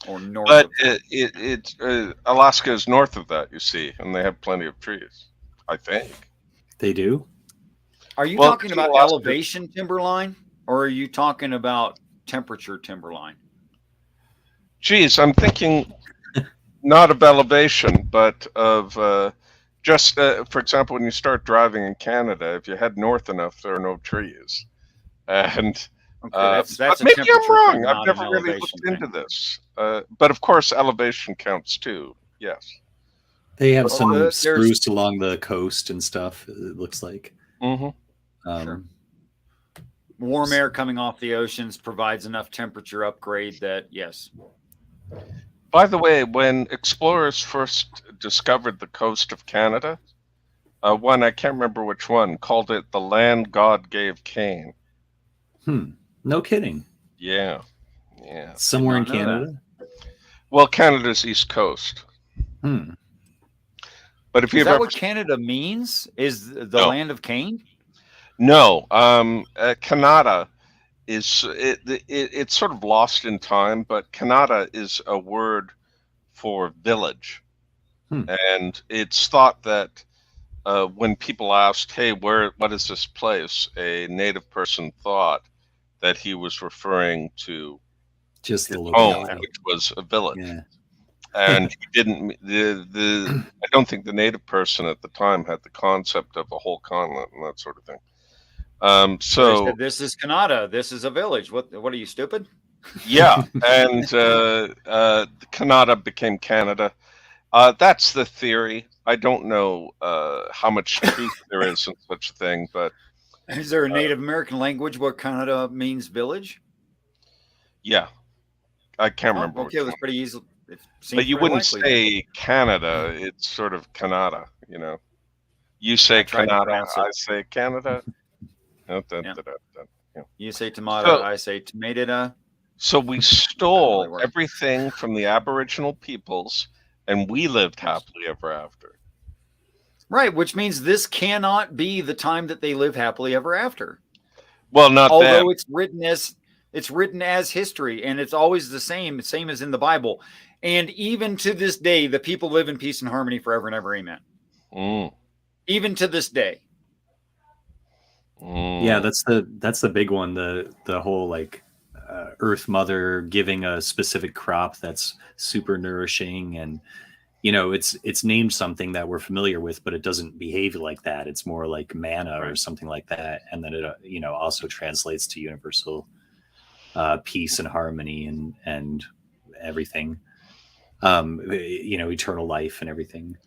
Or north but of that. Alaska is north of that, you see, and they have plenty of trees, I think. They do? Are you talking about elevation timberline, or are you talking about temperature timberline? Geez, I'm thinking not of elevation, but of Just for example, when you start driving in Canada, if you head north enough, there are no trees. And Okay, but that's a maybe I'm temperature wrong. thing, I've not an never really elevation looked thing. into this. But of course, elevation counts too. Yes. They have Well, some there's spruce along the coast and stuff. It looks like. Hmm. sure. Um, Warm air coming off the oceans provides enough temperature upgrade that yes. By the way, when explorers first discovered the coast of Canada, one I can't remember which one called it the land God gave Cain. No kidding. Yeah, yeah. Somewhere in not know that. Canada. Well, Canada's east coast. Hmm. But if Is you've that ever what Canada means? Is the no, land of Cain? no, Canada is it's sort of lost in time, but Canada is a word for village, and it's thought that when people asked, "Hey, what is this place?" a native person thought that he was referring to Just his the home, locality. which was a village. Yeah. And he didn't. I don't think the native person at the time had the concept of a whole continent and that sort of thing. So they So said, "This is Canada. This is a village." What are you, stupid? yeah, and Canada became Canada. That's the theory. I don't know how much truth there is in such a thing, but Is there a Native American language where Canada means village? yeah, I can't Oh, remember which okay, it was one. pretty easy. It But seems you pretty wouldn't likely then. say Canada. It's sort of Canada, you know. You say I tried to Canada, pronounce it. I say Canada. Dun, dun, Yeah. dun, dun, dun. Yeah. You say tomato, So, I say tomato. so we Doesn't really stole work. everything from the Aboriginal peoples, and we lived Yes. happily ever after. Right, which means this cannot be the time that they live happily ever after. Well, not them. Although it's written as history, and it's always the same as in the Bible. And even to this day, the people live in peace and harmony forever and ever. Amen. Mm, Even to this day. Yeah, mm. that's the big one. The whole like Earth Mother giving a specific crop that's super nourishing, and it's named something that we're familiar with, but it doesn't behave like that. It's more like manna or Right. something like that, and then it also translates to universal peace and harmony and everything. Eternal life and everything.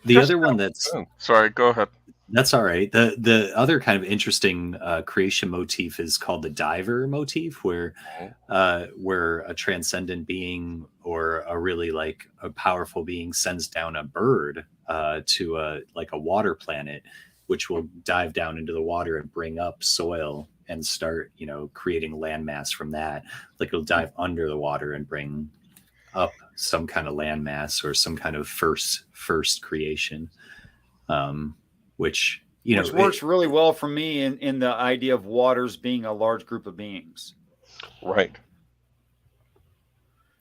The Just other one that's sorry, go ahead. That's all right. The other kind of interesting creation motif is called the diver motif, where a transcendent being or a really like a powerful being sends down a bird to a water planet, which will dive down into the water and bring up soil and start creating landmass from that. Like it'll dive under the water and bring up some kind of landmass or some kind of first creation. Which works really well for me in the idea of waters being a large group of beings. Right.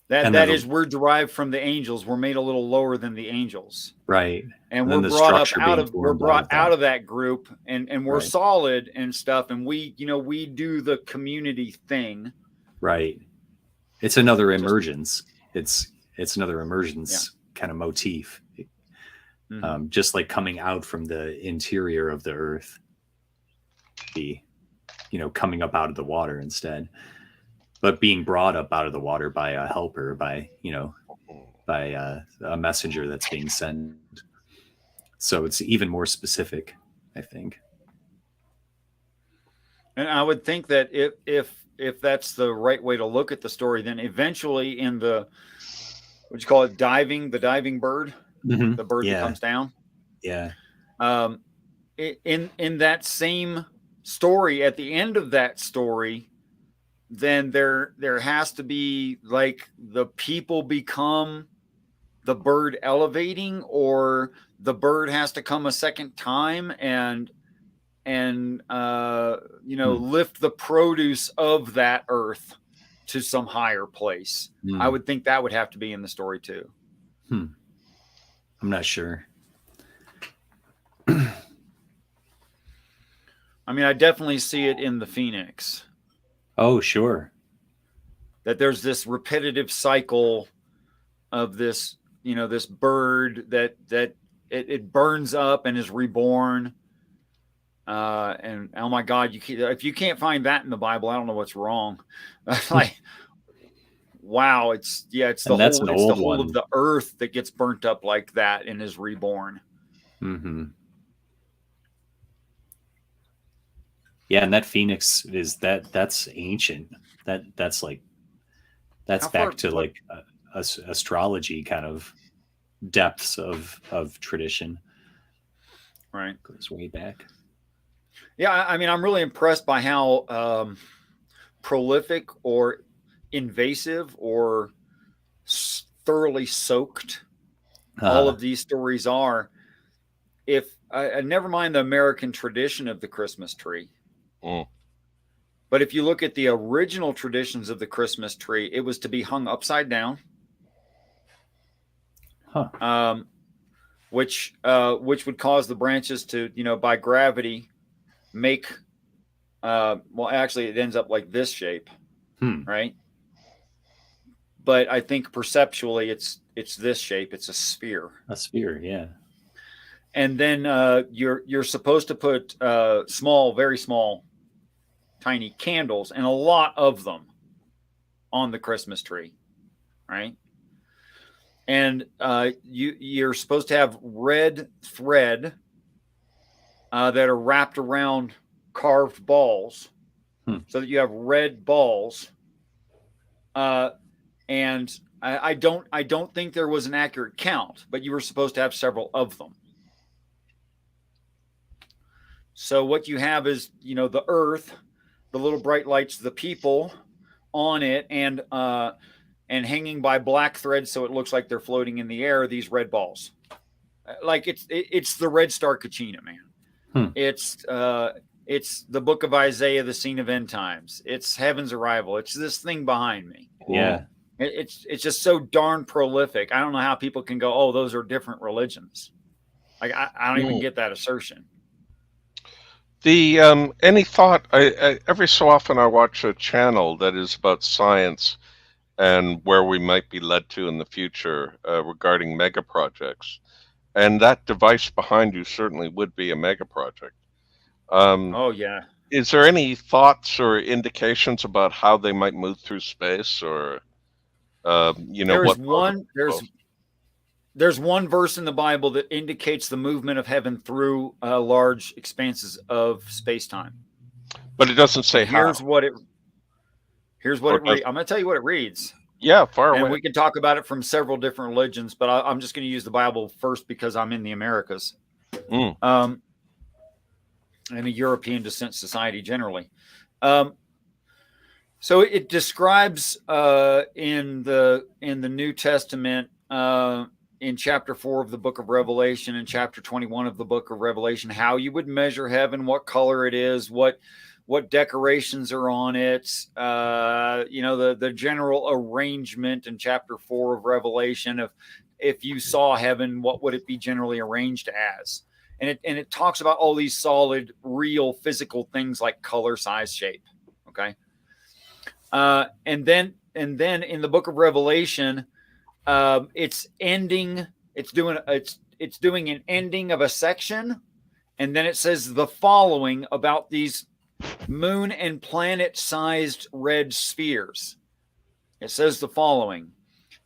That is, we're derived from the angels. We're made a little lower than the angels, right? And then we're the brought up structure out being of we're formed brought out of that group, and we're Right. solid and stuff, and we do the community thing. Right. It's another emergence. It's another emergence kind of motif. Just like coming out from the interior of the earth, coming up out of the water instead, but being brought up out of the water by a helper, by a messenger that's being sent. So it's even more specific, I think. And I would think that if that's the right way to look at the story, then eventually in the what you call it, the diving bird, the bird that comes down. Yeah. In that same story, at the end of that story, then there has to be like the people become the bird elevating, or the bird has to come a second time and lift the produce of that earth to some higher place. I would think that would have to be in the story too. I'm not sure. I mean, I definitely see it in the Phoenix. Oh, sure. That there's this repetitive cycle of this, this bird that it burns up and is reborn. And oh my God, if you can't find that in the Bible, I don't know what's wrong. Like, wow, it's And that's an old whole one. of the earth that gets burnt up like that and is reborn. Mm-hmm. Yeah, and that phoenix that's ancient. That's back to like astrology kind of depths of tradition. Right. Goes way back. Yeah, I mean, I'm really impressed by how prolific or invasive or thoroughly soaked all of these stories are. If never mind the American tradition of the Christmas tree, but if you look at the original traditions of the Christmas tree, it was to be hung upside down, which would cause the branches to, by gravity, make well, actually, it ends up like this shape, right? But I think perceptually, it's this shape. It's a sphere. A sphere, yeah. And then you're supposed to put small, very small, tiny candles, and a lot of them, on the Christmas tree, right? And you're supposed to have red thread that are wrapped around carved balls, so that you have red balls. And I don't think there was an accurate count, but you were supposed to have several of them. So what you have is, the earth, the little bright lights, the people on it, and hanging by black threads, so it looks like they're floating in the air, these red balls. Like it's the Red Star Kachina, man. It's the book of Isaiah, the scene of end times. It's heaven's arrival. It's this thing behind me. Yeah. It's just so darn prolific. I don't know how people can go, oh, those are different religions. Like I don't even get that assertion. The any thought? I every so often I watch a channel that is about science and where we might be led to in the future regarding mega projects, and that device behind you certainly would be a mega project. Oh yeah. Is there any thoughts or indications about how they might move through space, or There's one verse in the Bible that indicates the movement of heaven through large expanses of space-time. But it doesn't say how. Here's what it reads. I'm going to tell you what it reads. Yeah, far away. And we can talk about it from several different religions, but I'm just going to use the Bible first because I'm in the Americas. And a European descent society generally. So it describes in the New Testament, in chapter 4 of the book of Revelation and chapter 21 of the book of Revelation, how you would measure heaven, what color it is, what decorations are on it, the general arrangement in chapter 4 of Revelation of if you saw heaven, what would it be generally arranged as? And it talks about all these solid, real, physical things like color, size, shape. Okay. And then in the book of Revelation, it's doing an ending of a section, and then it says the following about these moon and planet sized red spheres. It says the following: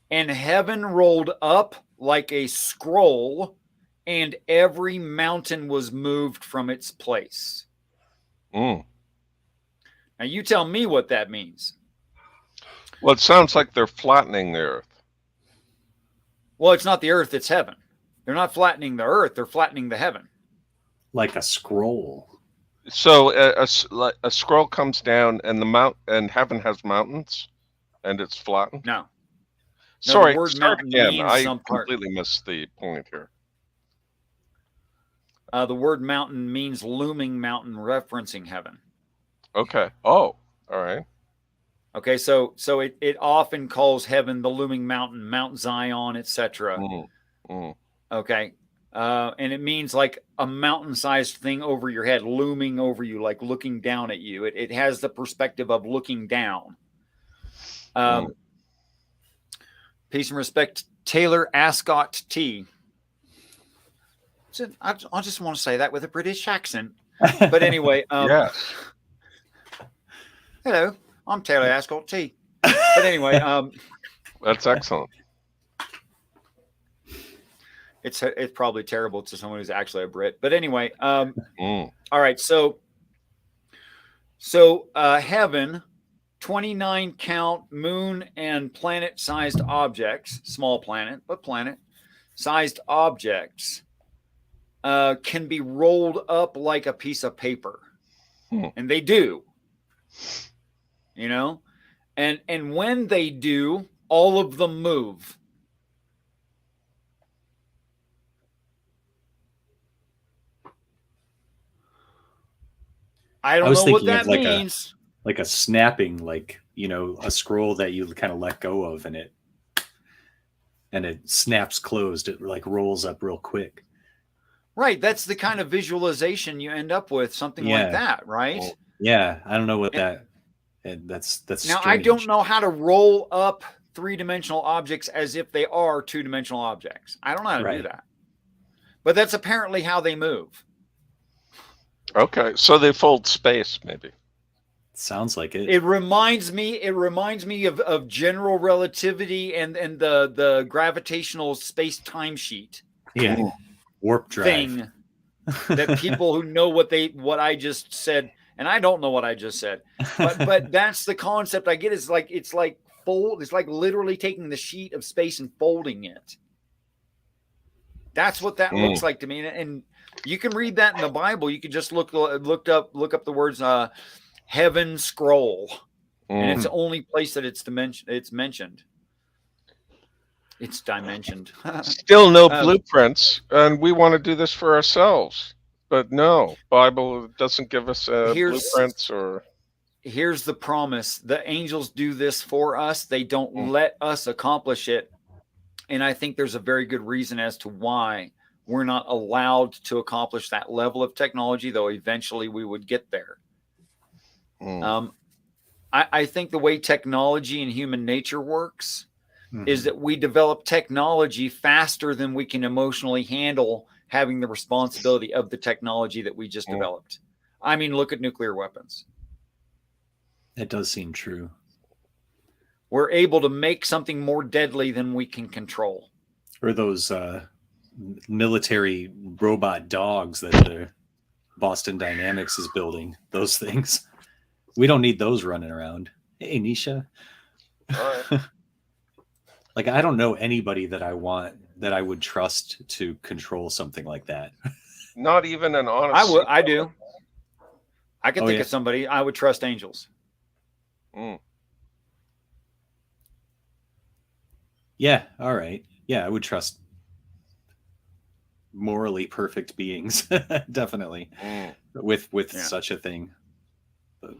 and heaven rolled up like a scroll, and every mountain was moved from its place. Now you tell me what that means. Well, it sounds like they're flattening the earth. Well, it's not the earth, it's heaven. They're not flattening the earth, they're flattening the heaven. Like a scroll. So a scroll comes down, and heaven has mountains, and it's flattened? No. Sorry, the word start mountain again. means I some part. completely missed the point here. The word mountain means looming mountain, referencing heaven. Okay. Oh, all right. Okay, so it often calls heaven the looming mountain, Mount Zion, etc. Okay, and it means like a mountain-sized thing over your head, looming over you, like looking down at you. It has the perspective of looking down. Peace and respect, Taylor Ascot T. I just want to say that with a British accent. But anyway, Yes, hello, I'm Taylor Ascot T. But anyway, that's excellent. it's probably terrible to someone who's actually a Brit. But anyway, Mm. all right, so heaven, 29 count moon and planet-sized objects, small planet, but planet-sized objects can be rolled up like a piece of paper. And they do. And when they do, all of them move. I don't know what that means. Like a snapping, like, a scroll that you kind of let go of, and it snaps closed. It like rolls up real quick. Right. That's the kind of visualization you end up with, something like that, right? Yeah. I don't know what that's now strange. I don't know how to roll up three-dimensional objects as if they are two-dimensional objects. I don't know how to do that. But that's apparently how they move. Okay, so they fold space, maybe. Sounds like it. It reminds me of general relativity and the gravitational space-time sheet. Yeah. Warp drive thing that people who know what I just said, and I don't know what I just said, but that's the concept I get. It's like literally taking the sheet of space and folding it. That's what that looks like to me. And you can read that in the Bible. You can just look up the words heaven scroll, and it's the only place that it's mentioned. It's dimensioned. Still no blueprints, and we want to do this for ourselves. But no, Bible doesn't give us blueprints or... Here's the promise. The angels do this for us. They don't let us accomplish it. And I think there's a very good reason as to why we're not allowed to accomplish that level of technology, though eventually we would get there. I think the way technology and human nature works is that we develop technology faster than we can emotionally handle having the responsibility of the technology that we just developed. I mean, look at nuclear weapons. That does seem true. We're able to make something more deadly than we can control. Or those military robot dogs that the Boston Dynamics is building. Those things. We don't need those running around. Hey, Nisha. All right. Like, I don't know anybody that I would trust to control something like that. Not even an honest... I do. I can think of somebody. I would trust angels. Yeah, all right. Yeah, I would trust morally perfect beings, definitely, with such a thing. But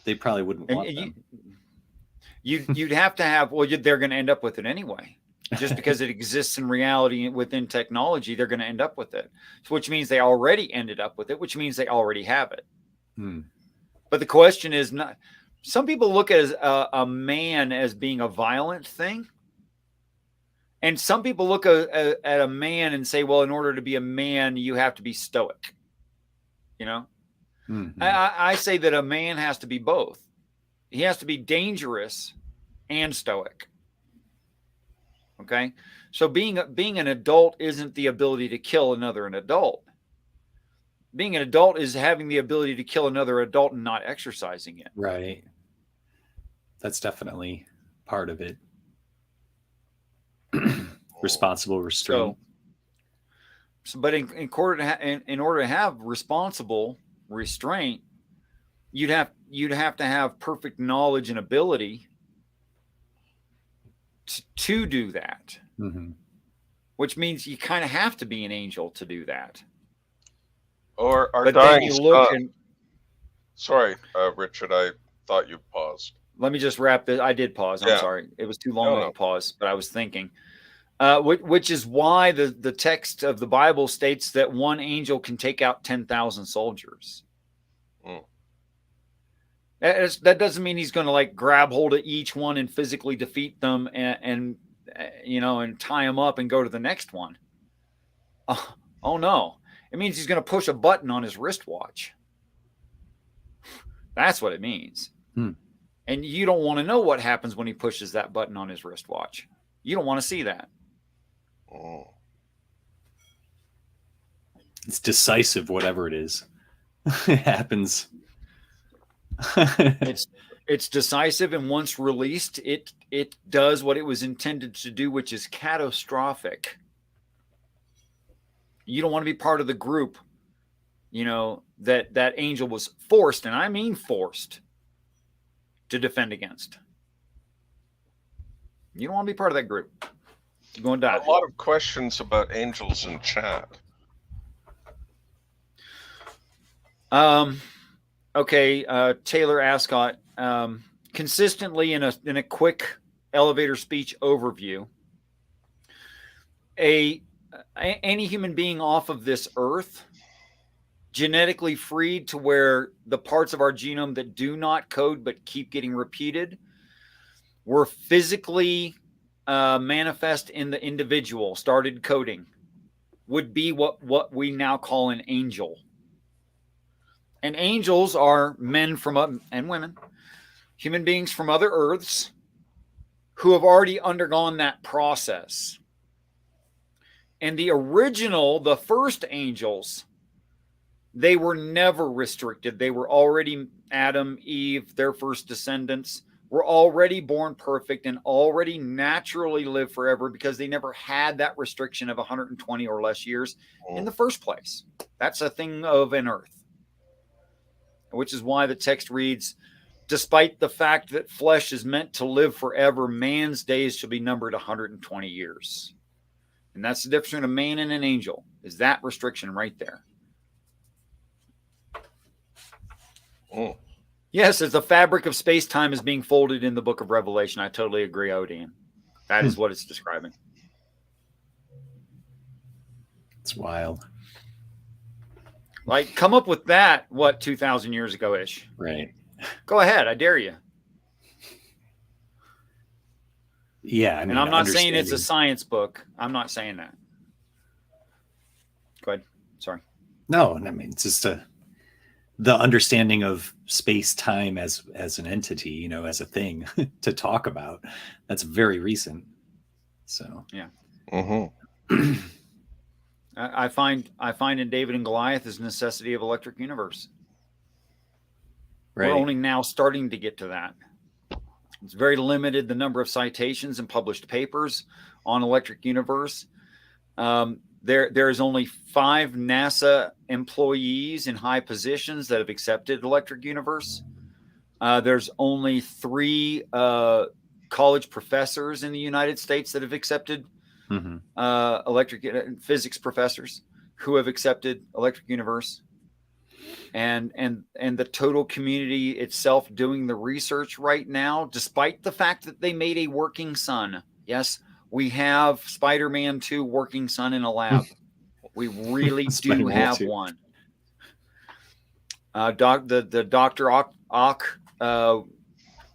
they probably wouldn't want them. You'd have to have, they're going to end up with it anyway. Just because it exists in reality within technology, they're going to end up with it. So, which means they already ended up with it, which means they already have it. But the question is not... Some people look at a man as being a violent thing. And some people look at a man and say, well, in order to be a man, you have to be stoic. I say that a man has to be both. He has to be dangerous and stoic. Okay? So being an adult isn't the ability to kill another adult. Being an adult is having the ability to kill another adult and not exercising it. Right. That's definitely part of it. Responsible restraint. But in order to have responsible restraint, you'd have to have perfect knowledge and ability to do that. Which means you kind of have to be an angel to do that. Or our but dying then you look son. and... Sorry, Richard, I thought you paused. Let me just wrap this. I did pause. I'm sorry. It was too long of a pause, but I was thinking. Which is why the text of the Bible states that one angel can take out 10,000 soldiers. That doesn't mean he's going to like grab hold of each one and physically defeat them and tie them up and go to the next one. Oh no. It means he's going to push a button on his wristwatch. That's what it means. And you don't want to know what happens when he pushes that button on his wristwatch. You don't want to see that. It's decisive, whatever it is. It happens. It's decisive, and once released, it does what it was intended to do, which is catastrophic. You don't want to be part of the group, that angel was forced, and I mean forced, to defend against. You don't want to be part of that group. You're going to die. A lot of questions about angels in chat. Okay, Taylor Ascot, consistently in a quick elevator speech overview, any human being off of this earth, genetically freed to where the parts of our genome that do not code but keep getting repeated were physically manifest in the individual, started coding, would be what we now call an angel. And angels are men from and women, human beings from other earths who have already undergone that process. And the first angels, they were never restricted. They were already Adam, Eve, their first descendants, were already born perfect and already naturally live forever because they never had that restriction of 120 or less years in the first place. That's a thing of an earth. Which is why the text reads, despite the fact that flesh is meant to live forever, man's days shall be numbered 120 years. And that's the difference between a man and an angel, is that restriction right there. Yes, as the fabric of space-time is being folded in the book of Revelation. I totally agree, Odin. That is what it's describing. It's wild. Like, come up with that, 2,000 years ago-ish? Right. Go ahead, I dare you. Yeah, I mean, and I'm not saying it's a science book. I'm not saying that. Go ahead. Sorry. No, I mean, it's just the understanding of space-time as an entity, as a thing to talk about. That's very recent. So yeah. Mm-hmm. I find in David and Goliath is necessity of electric universe. Right. We're only now starting to get to that. It's very limited, the number of citations and published papers on electric universe. There is only 5 NASA employees in high positions that have accepted electric universe. There's only 3 college professors in the United States that have accepted electric physics professors who have accepted electric universe, and the total community itself doing the research right now, despite the fact that they made a working sun. Yes, we have Spider-Man 2 working sun in a lab. We really do have 2. One. The Dr. Ock, right.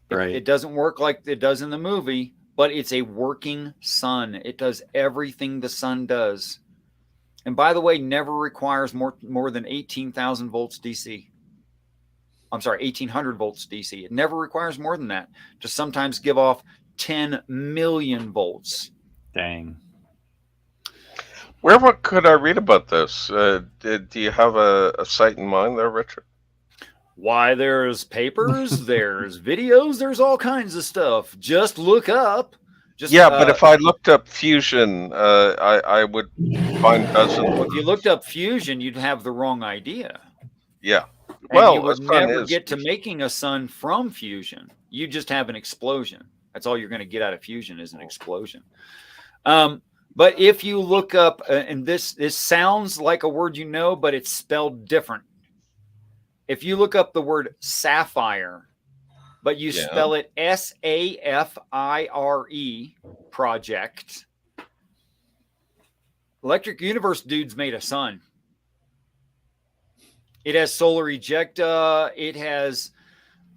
It doesn't work like it does in the movie, but it's a working sun. It does everything the sun does. And by the way, never requires more than 18,000 volts DC. I'm sorry, 1,800 volts DC. It never requires more than that to sometimes give off 10 million volts. Dang. Where could I read about this? Do you have a site in mind there, Richard? Why, there's papers, there's videos, there's all kinds of stuff. Just look up. But if I looked up fusion, I would find dozens. Well, if you looked up fusion, you'd have the wrong idea. Yeah. And you would never get to making a sun from fusion. You just have an explosion. That's all you're going to get out of fusion is an explosion. But if you look up, and this sounds like a word but it's spelled different. If you look up the word sapphire, but you spell it SAFIRE project, Electric Universe dudes made a sun. It has solar ejecta. It has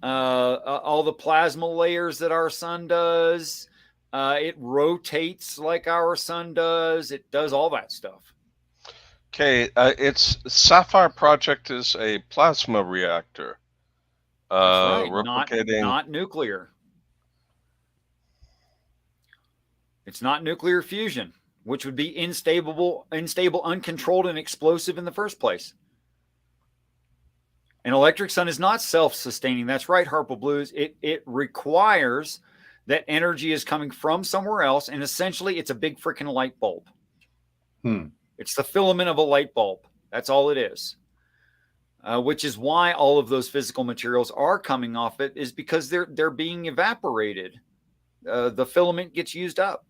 all the plasma layers that our sun does. It rotates like our sun does. It does all that stuff. Okay, it's Sapphire Project is a plasma reactor. That's right. Replicating. Not nuclear. It's not nuclear fusion, which would be unstable, uncontrolled, and explosive in the first place. An electric sun is not self-sustaining. That's right, Harpo Blues. It requires that energy is coming from somewhere else, and essentially it's a big freaking light bulb. It's the filament of a light bulb. That's all it is. Which is why all of those physical materials are coming off it, is because they're being evaporated. The filament gets used up.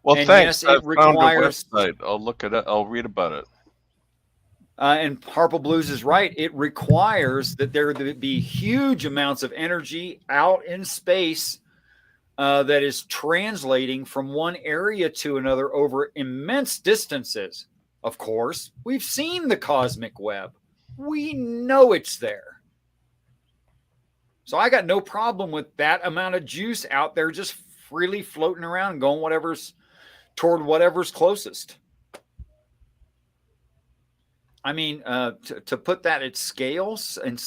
Well, and thanks. Yes, it requires. Found a website. I'll look at it. I'll read about it. And Harpo Blues is right. It requires that there be huge amounts of energy out in space that is translating from one area to another over immense distances. Of course, we've seen the cosmic web. We know it's there. So I got no problem with that amount of juice out there just freely floating around and going toward whatever's closest. I mean, to put that at scales and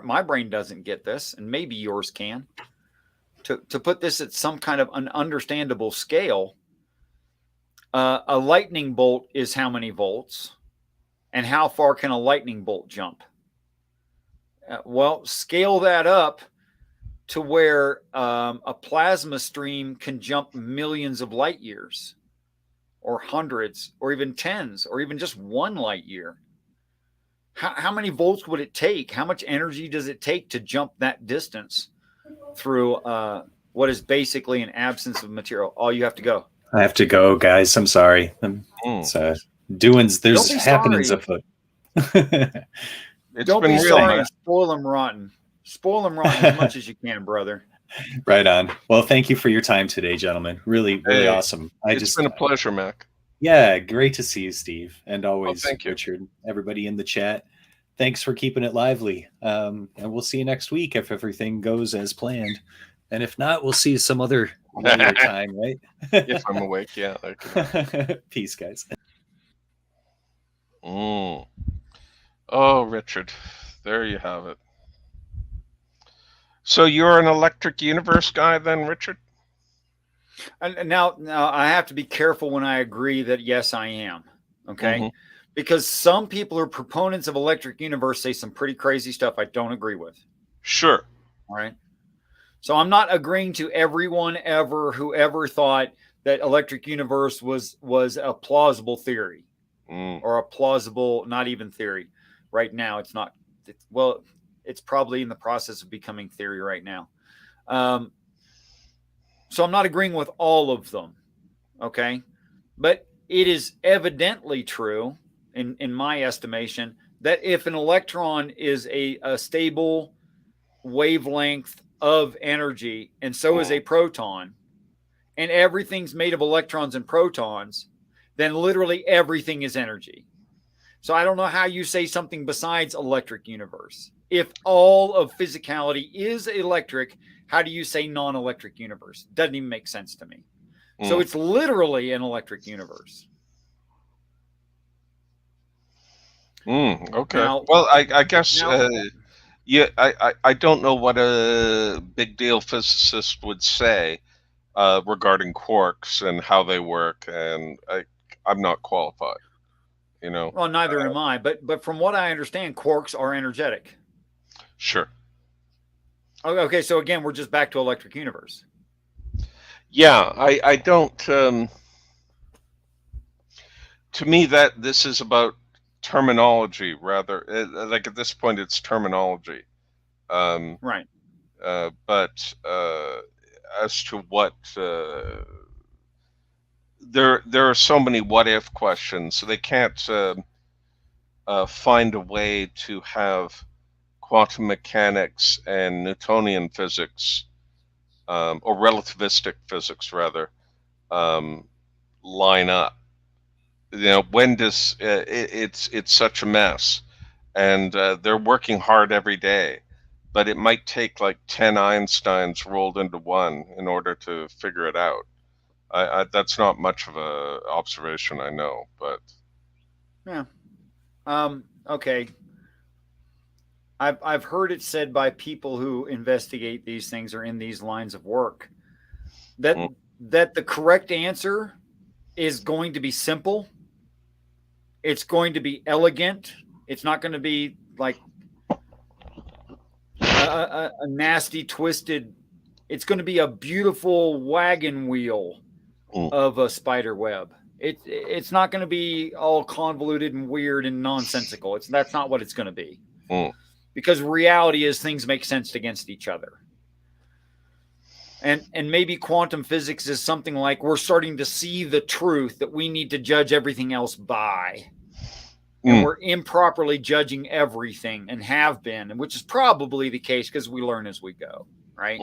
my brain doesn't get this, and maybe yours can. To put this at some kind of an understandable scale, a lightning bolt is how many volts, and how far can a lightning bolt jump? Well, scale that up to where a plasma stream can jump millions of light years, or hundreds, or even tens, or even just 1 light year. How many volts would it take? How much energy does it take to jump that distance through what is basically an absence of material? Oh, you have to go. I have to go, guys. I'm sorry. There's happenings afoot. Don't be sorry and spoil them rotten. Spoil them rotten as much as you can, brother. Right on. Well, thank you for your time today, gentlemen. Really awesome. It's been a pleasure, Mac. Yeah, great to see you, Steve. And always, thank you. Richard, everybody in the chat. Thanks for keeping it lively. And we'll see you next week if everything goes as planned. And if not, we'll see you some other time, right? If I'm awake, yeah. Peace, guys. Oh, Richard, there you have it. So you're an electric universe guy then, Richard? And now I have to be careful when I agree that yes, I am. Okay. Mm-hmm. Because some people who are proponents of electric universe say some pretty crazy stuff I don't agree with. Sure. All right. So I'm not agreeing to everyone who ever thought that electric universe was a plausible theory or a plausible, not even theory. Right now, it's not. It's probably in the process of becoming theory right now. So I'm not agreeing with all of them. Okay. But it is evidently true, in my estimation, that if an electron is a stable wavelength of energy, and so is a proton, and everything's made of electrons and protons, then literally everything is energy. So I don't know how you say something besides electric universe. If all of physicality is electric, how do you say non-electric universe? Doesn't even make sense to me. So it's literally an electric universe. Okay. Now, well, I guess... Yeah, I don't know what a big deal physicist would say regarding quarks and how they work, and I'm not qualified, you know. Well, neither am I, but from what I understand, quarks are energetic. Sure. Okay, so again, we're just back to electric universe. Yeah, I don't. To me, that this is about terminology rather. Like at this point, it's terminology. Right. But as to what there are so many what if questions, so they can't find a way to have quantum mechanics and Newtonian physics or relativistic physics rather line up. You know, when does it's such a mess, and they're working hard every day, but it might take like 10 Einsteins rolled into one in order to figure it out. That's not much of a observation, I know, but Yeah. Okay. I've heard it said by people who investigate these things or in these lines of work that mm, that the correct answer is going to be simple. It's going to be elegant. It's not going to be like a nasty, twisted. It's going to be a beautiful wagon wheel mm, of a spider web. It's not going to be all convoluted and weird and nonsensical. That's not what it's going to be, mm. because reality is things make sense against each other. And maybe quantum physics is something like we're starting to see the truth that we need to judge everything else by. And we're improperly judging everything and have been, which is probably the case because we learn as we go, right?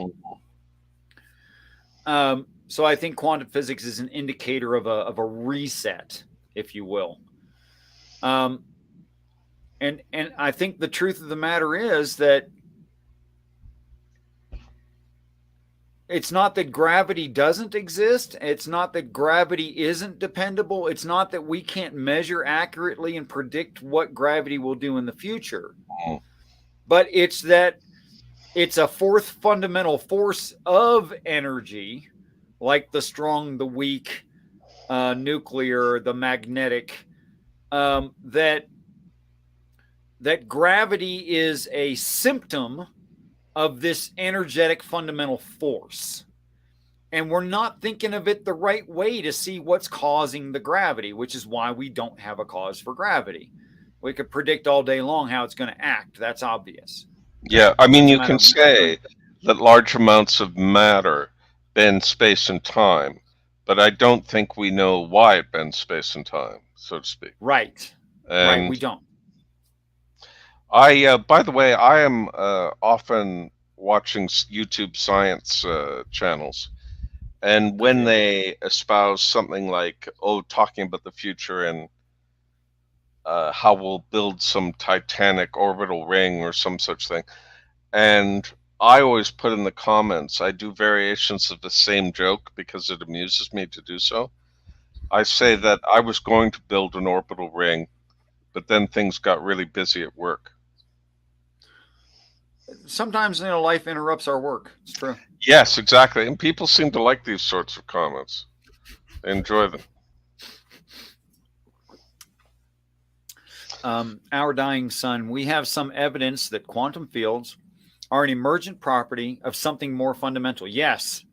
So I think quantum physics is an indicator of a reset, if you will. And I think the truth of the matter is that it's not that gravity doesn't exist. It's not that gravity isn't dependable. It's not that we can't measure accurately and predict what gravity will do in the future. But it's that it's a fourth fundamental force of energy, like the strong, the weak, nuclear, the magnetic, that gravity is a symptom of this energetic fundamental force. And we're not thinking of it the right way to see what's causing the gravity, which is why we don't have a cause for gravity. We could predict all day long how it's going to act. That's obvious. Yeah, I mean, you can say that large amounts of matter bend space and time, but I don't think we know why it bends space and time, so to speak. Right. And right, we don't. By the way, I am often watching YouTube science channels, and when they espouse something like, talking about the future and how we'll build some titanic orbital ring or some such thing, and I always put in the comments, I do variations of the same joke because it amuses me to do so. I say that I was going to build an orbital ring, but then things got really busy at work. Sometimes, life interrupts our work. It's true. Yes, exactly. And people seem to like these sorts of comments. They enjoy them. Our dying sun, we have some evidence that quantum fields are an emergent property of something more fundamental. Yes,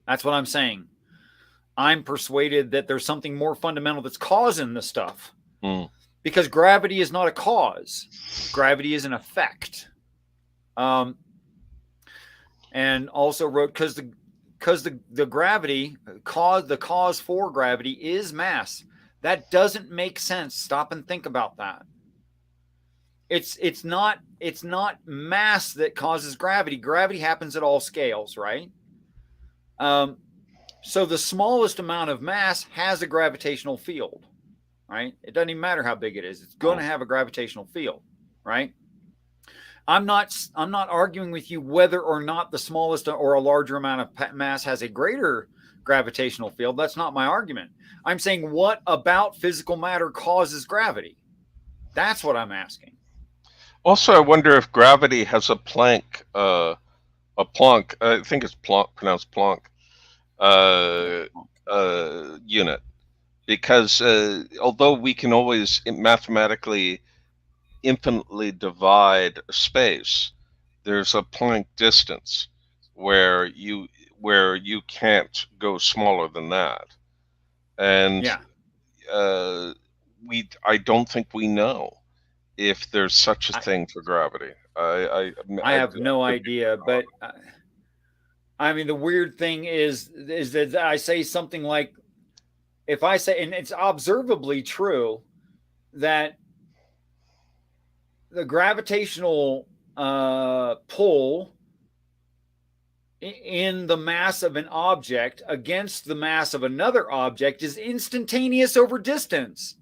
that's what I'm saying. I'm persuaded that there's something more fundamental that's causing this stuff. Because gravity is not a cause. Gravity is an effect. And also wrote, because the gravity, the cause for gravity is mass. That doesn't make sense. Stop and think about that. It's not mass that causes gravity. Gravity happens at all scales, right? So the smallest amount of mass has a gravitational field, right? It doesn't even matter how big it is. It's going to have a gravitational field, right? I'm not arguing with you whether or not the smallest or a larger amount of mass has a greater gravitational field. That's not my argument. I'm saying, what about physical matter causes gravity? That's what I'm asking. Also, I wonder if gravity has a Planck, I think it's pronounced Planck, unit. Because although we can always mathematically infinitely divide space, there's a Planck distance where you can't go smaller than that. And I don't think we know if there's such a thing for gravity. I have no idea, but I mean, the weird thing is that I say something like, if I say, and it's observably true, that the gravitational pull in the mass of an object against the mass of another object is instantaneous over distance.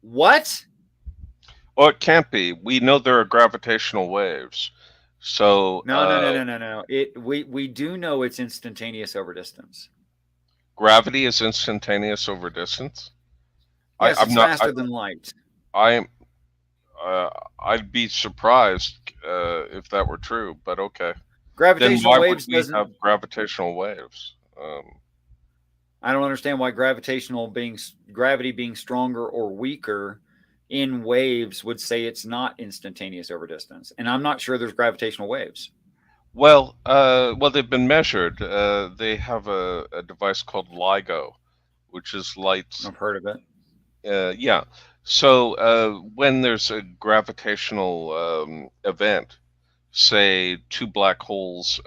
What? Well, it can't be. We know there are gravitational waves. So no. We do know it's instantaneous over distance. Gravity is instantaneous over distance. Yes, I'm it's not. faster than light. I am. I'd be surprised if that were true, but okay. Then Gravitational why would waves we doesn't. have gravitational waves? I don't understand why gravity being stronger or weaker in waves would say it's not instantaneous over distance. And I'm not sure there's gravitational waves. Well, they've been measured. They have a device called LIGO, which is light's. I've heard of it. Yeah. So when there's a gravitational event, say two black holes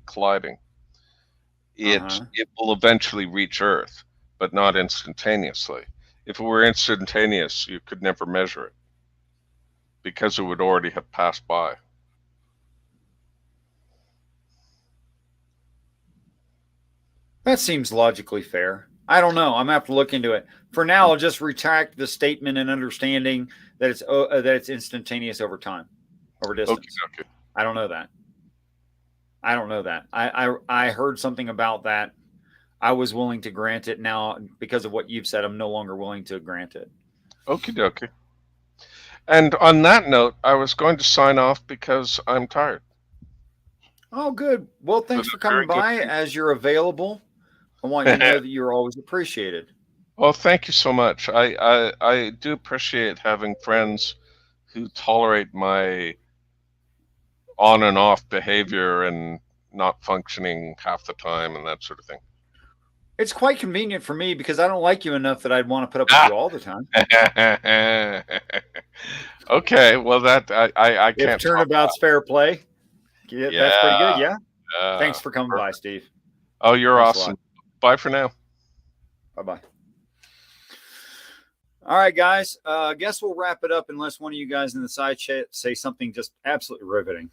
colliding, Uh-huh. it will eventually reach Earth, but not instantaneously. If it were instantaneous, you could never measure it because it would already have passed by. That seems logically fair. I don't know. I'm gonna have to look into it. For now, I'll just retract the statement and understanding that it's instantaneous over time, over Okay, distance. okay. I don't know that. I don't know that. I heard something about that. I was willing to grant it. Now, because of what you've said, I'm no longer willing to grant it. Okie dokie. And on that note, I was going to sign off because I'm tired. Oh, good. Well, But thanks for a very coming good by. As you're available, I want you to know that you're always appreciated. Well, thank you so much. I do appreciate having friends who tolerate my on and off behavior and not functioning half the time and that sort of thing. It's quite convenient for me because I don't like you enough that I'd want to put up with you all the time. Okay, well I If can't top turnabout's fair play, yeah, that. that's pretty good. Yeah, Yeah. yeah. Thanks for coming by, Steve. Oh, you're Thanks a awesome. lot. Bye for now. Bye bye. All right, guys. I guess we'll wrap it up unless one of you guys in the side chat say something just absolutely riveting.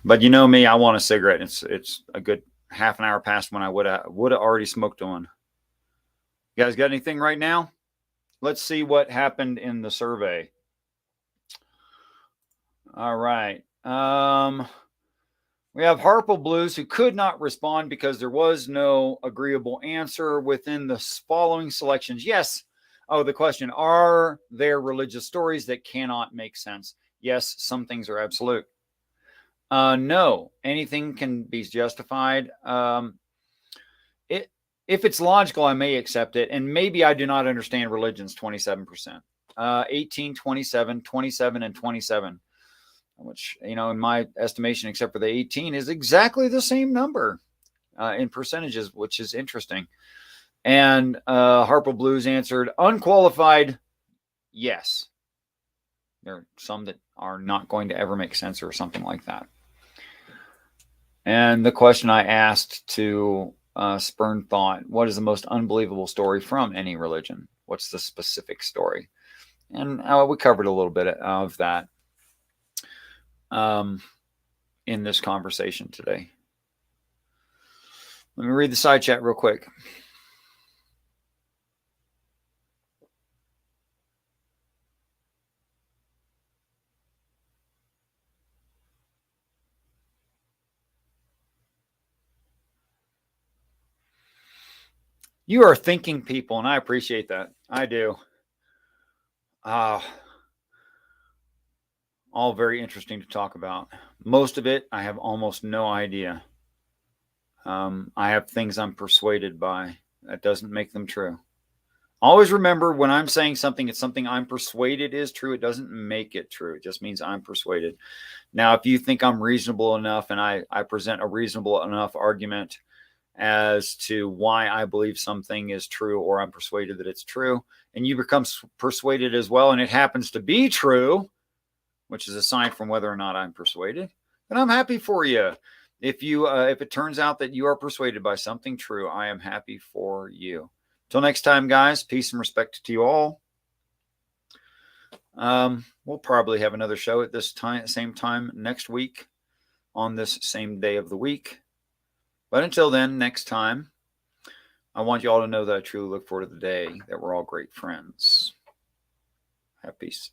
But you know me, I want a cigarette. It's a good half an hour past when I would have already smoked one. You guys got anything right now? Let's see what happened in the survey. All right. We have Harple Blues who could not respond because there was no agreeable answer within the following selections. Yes. Oh, the question, are there religious stories that cannot make sense? Yes, some things are absolute. No, anything can be justified. If it's logical, I may accept it. And maybe I do not understand religions, 27%. 18, 27, 27, and 27. Which, in my estimation, except for the 18, is exactly the same number in percentages, which is interesting. And Harple Blues answered unqualified, yes. There are some that are not going to ever make sense or something like that. And the question I asked to spurn thought, what is the most unbelievable story from any religion? What's the specific story? And we covered a little bit of that in this conversation today. Let me read the side chat real quick. You are thinking people, and I appreciate that. I do. All very interesting to talk about. Most of it, I have almost no idea. I have things I'm persuaded by. That doesn't make them true. Always remember when I'm saying something, it's something I'm persuaded is true. It doesn't make it true. It just means I'm persuaded. Now, if you think I'm reasonable enough and I present a reasonable enough argument as to why I believe something is true or I'm persuaded that it's true, and you become persuaded as well, and it happens to be true, which is a sign from whether or not I'm persuaded, then I'm happy for you. If it turns out that you are persuaded by something true, I am happy for you. Till next time, guys, peace and respect to you all. We'll probably have another show at this same time next week on this same day of the week. But until then, next time, I want you all to know that I truly look forward to the day that we're all great friends. Have peace.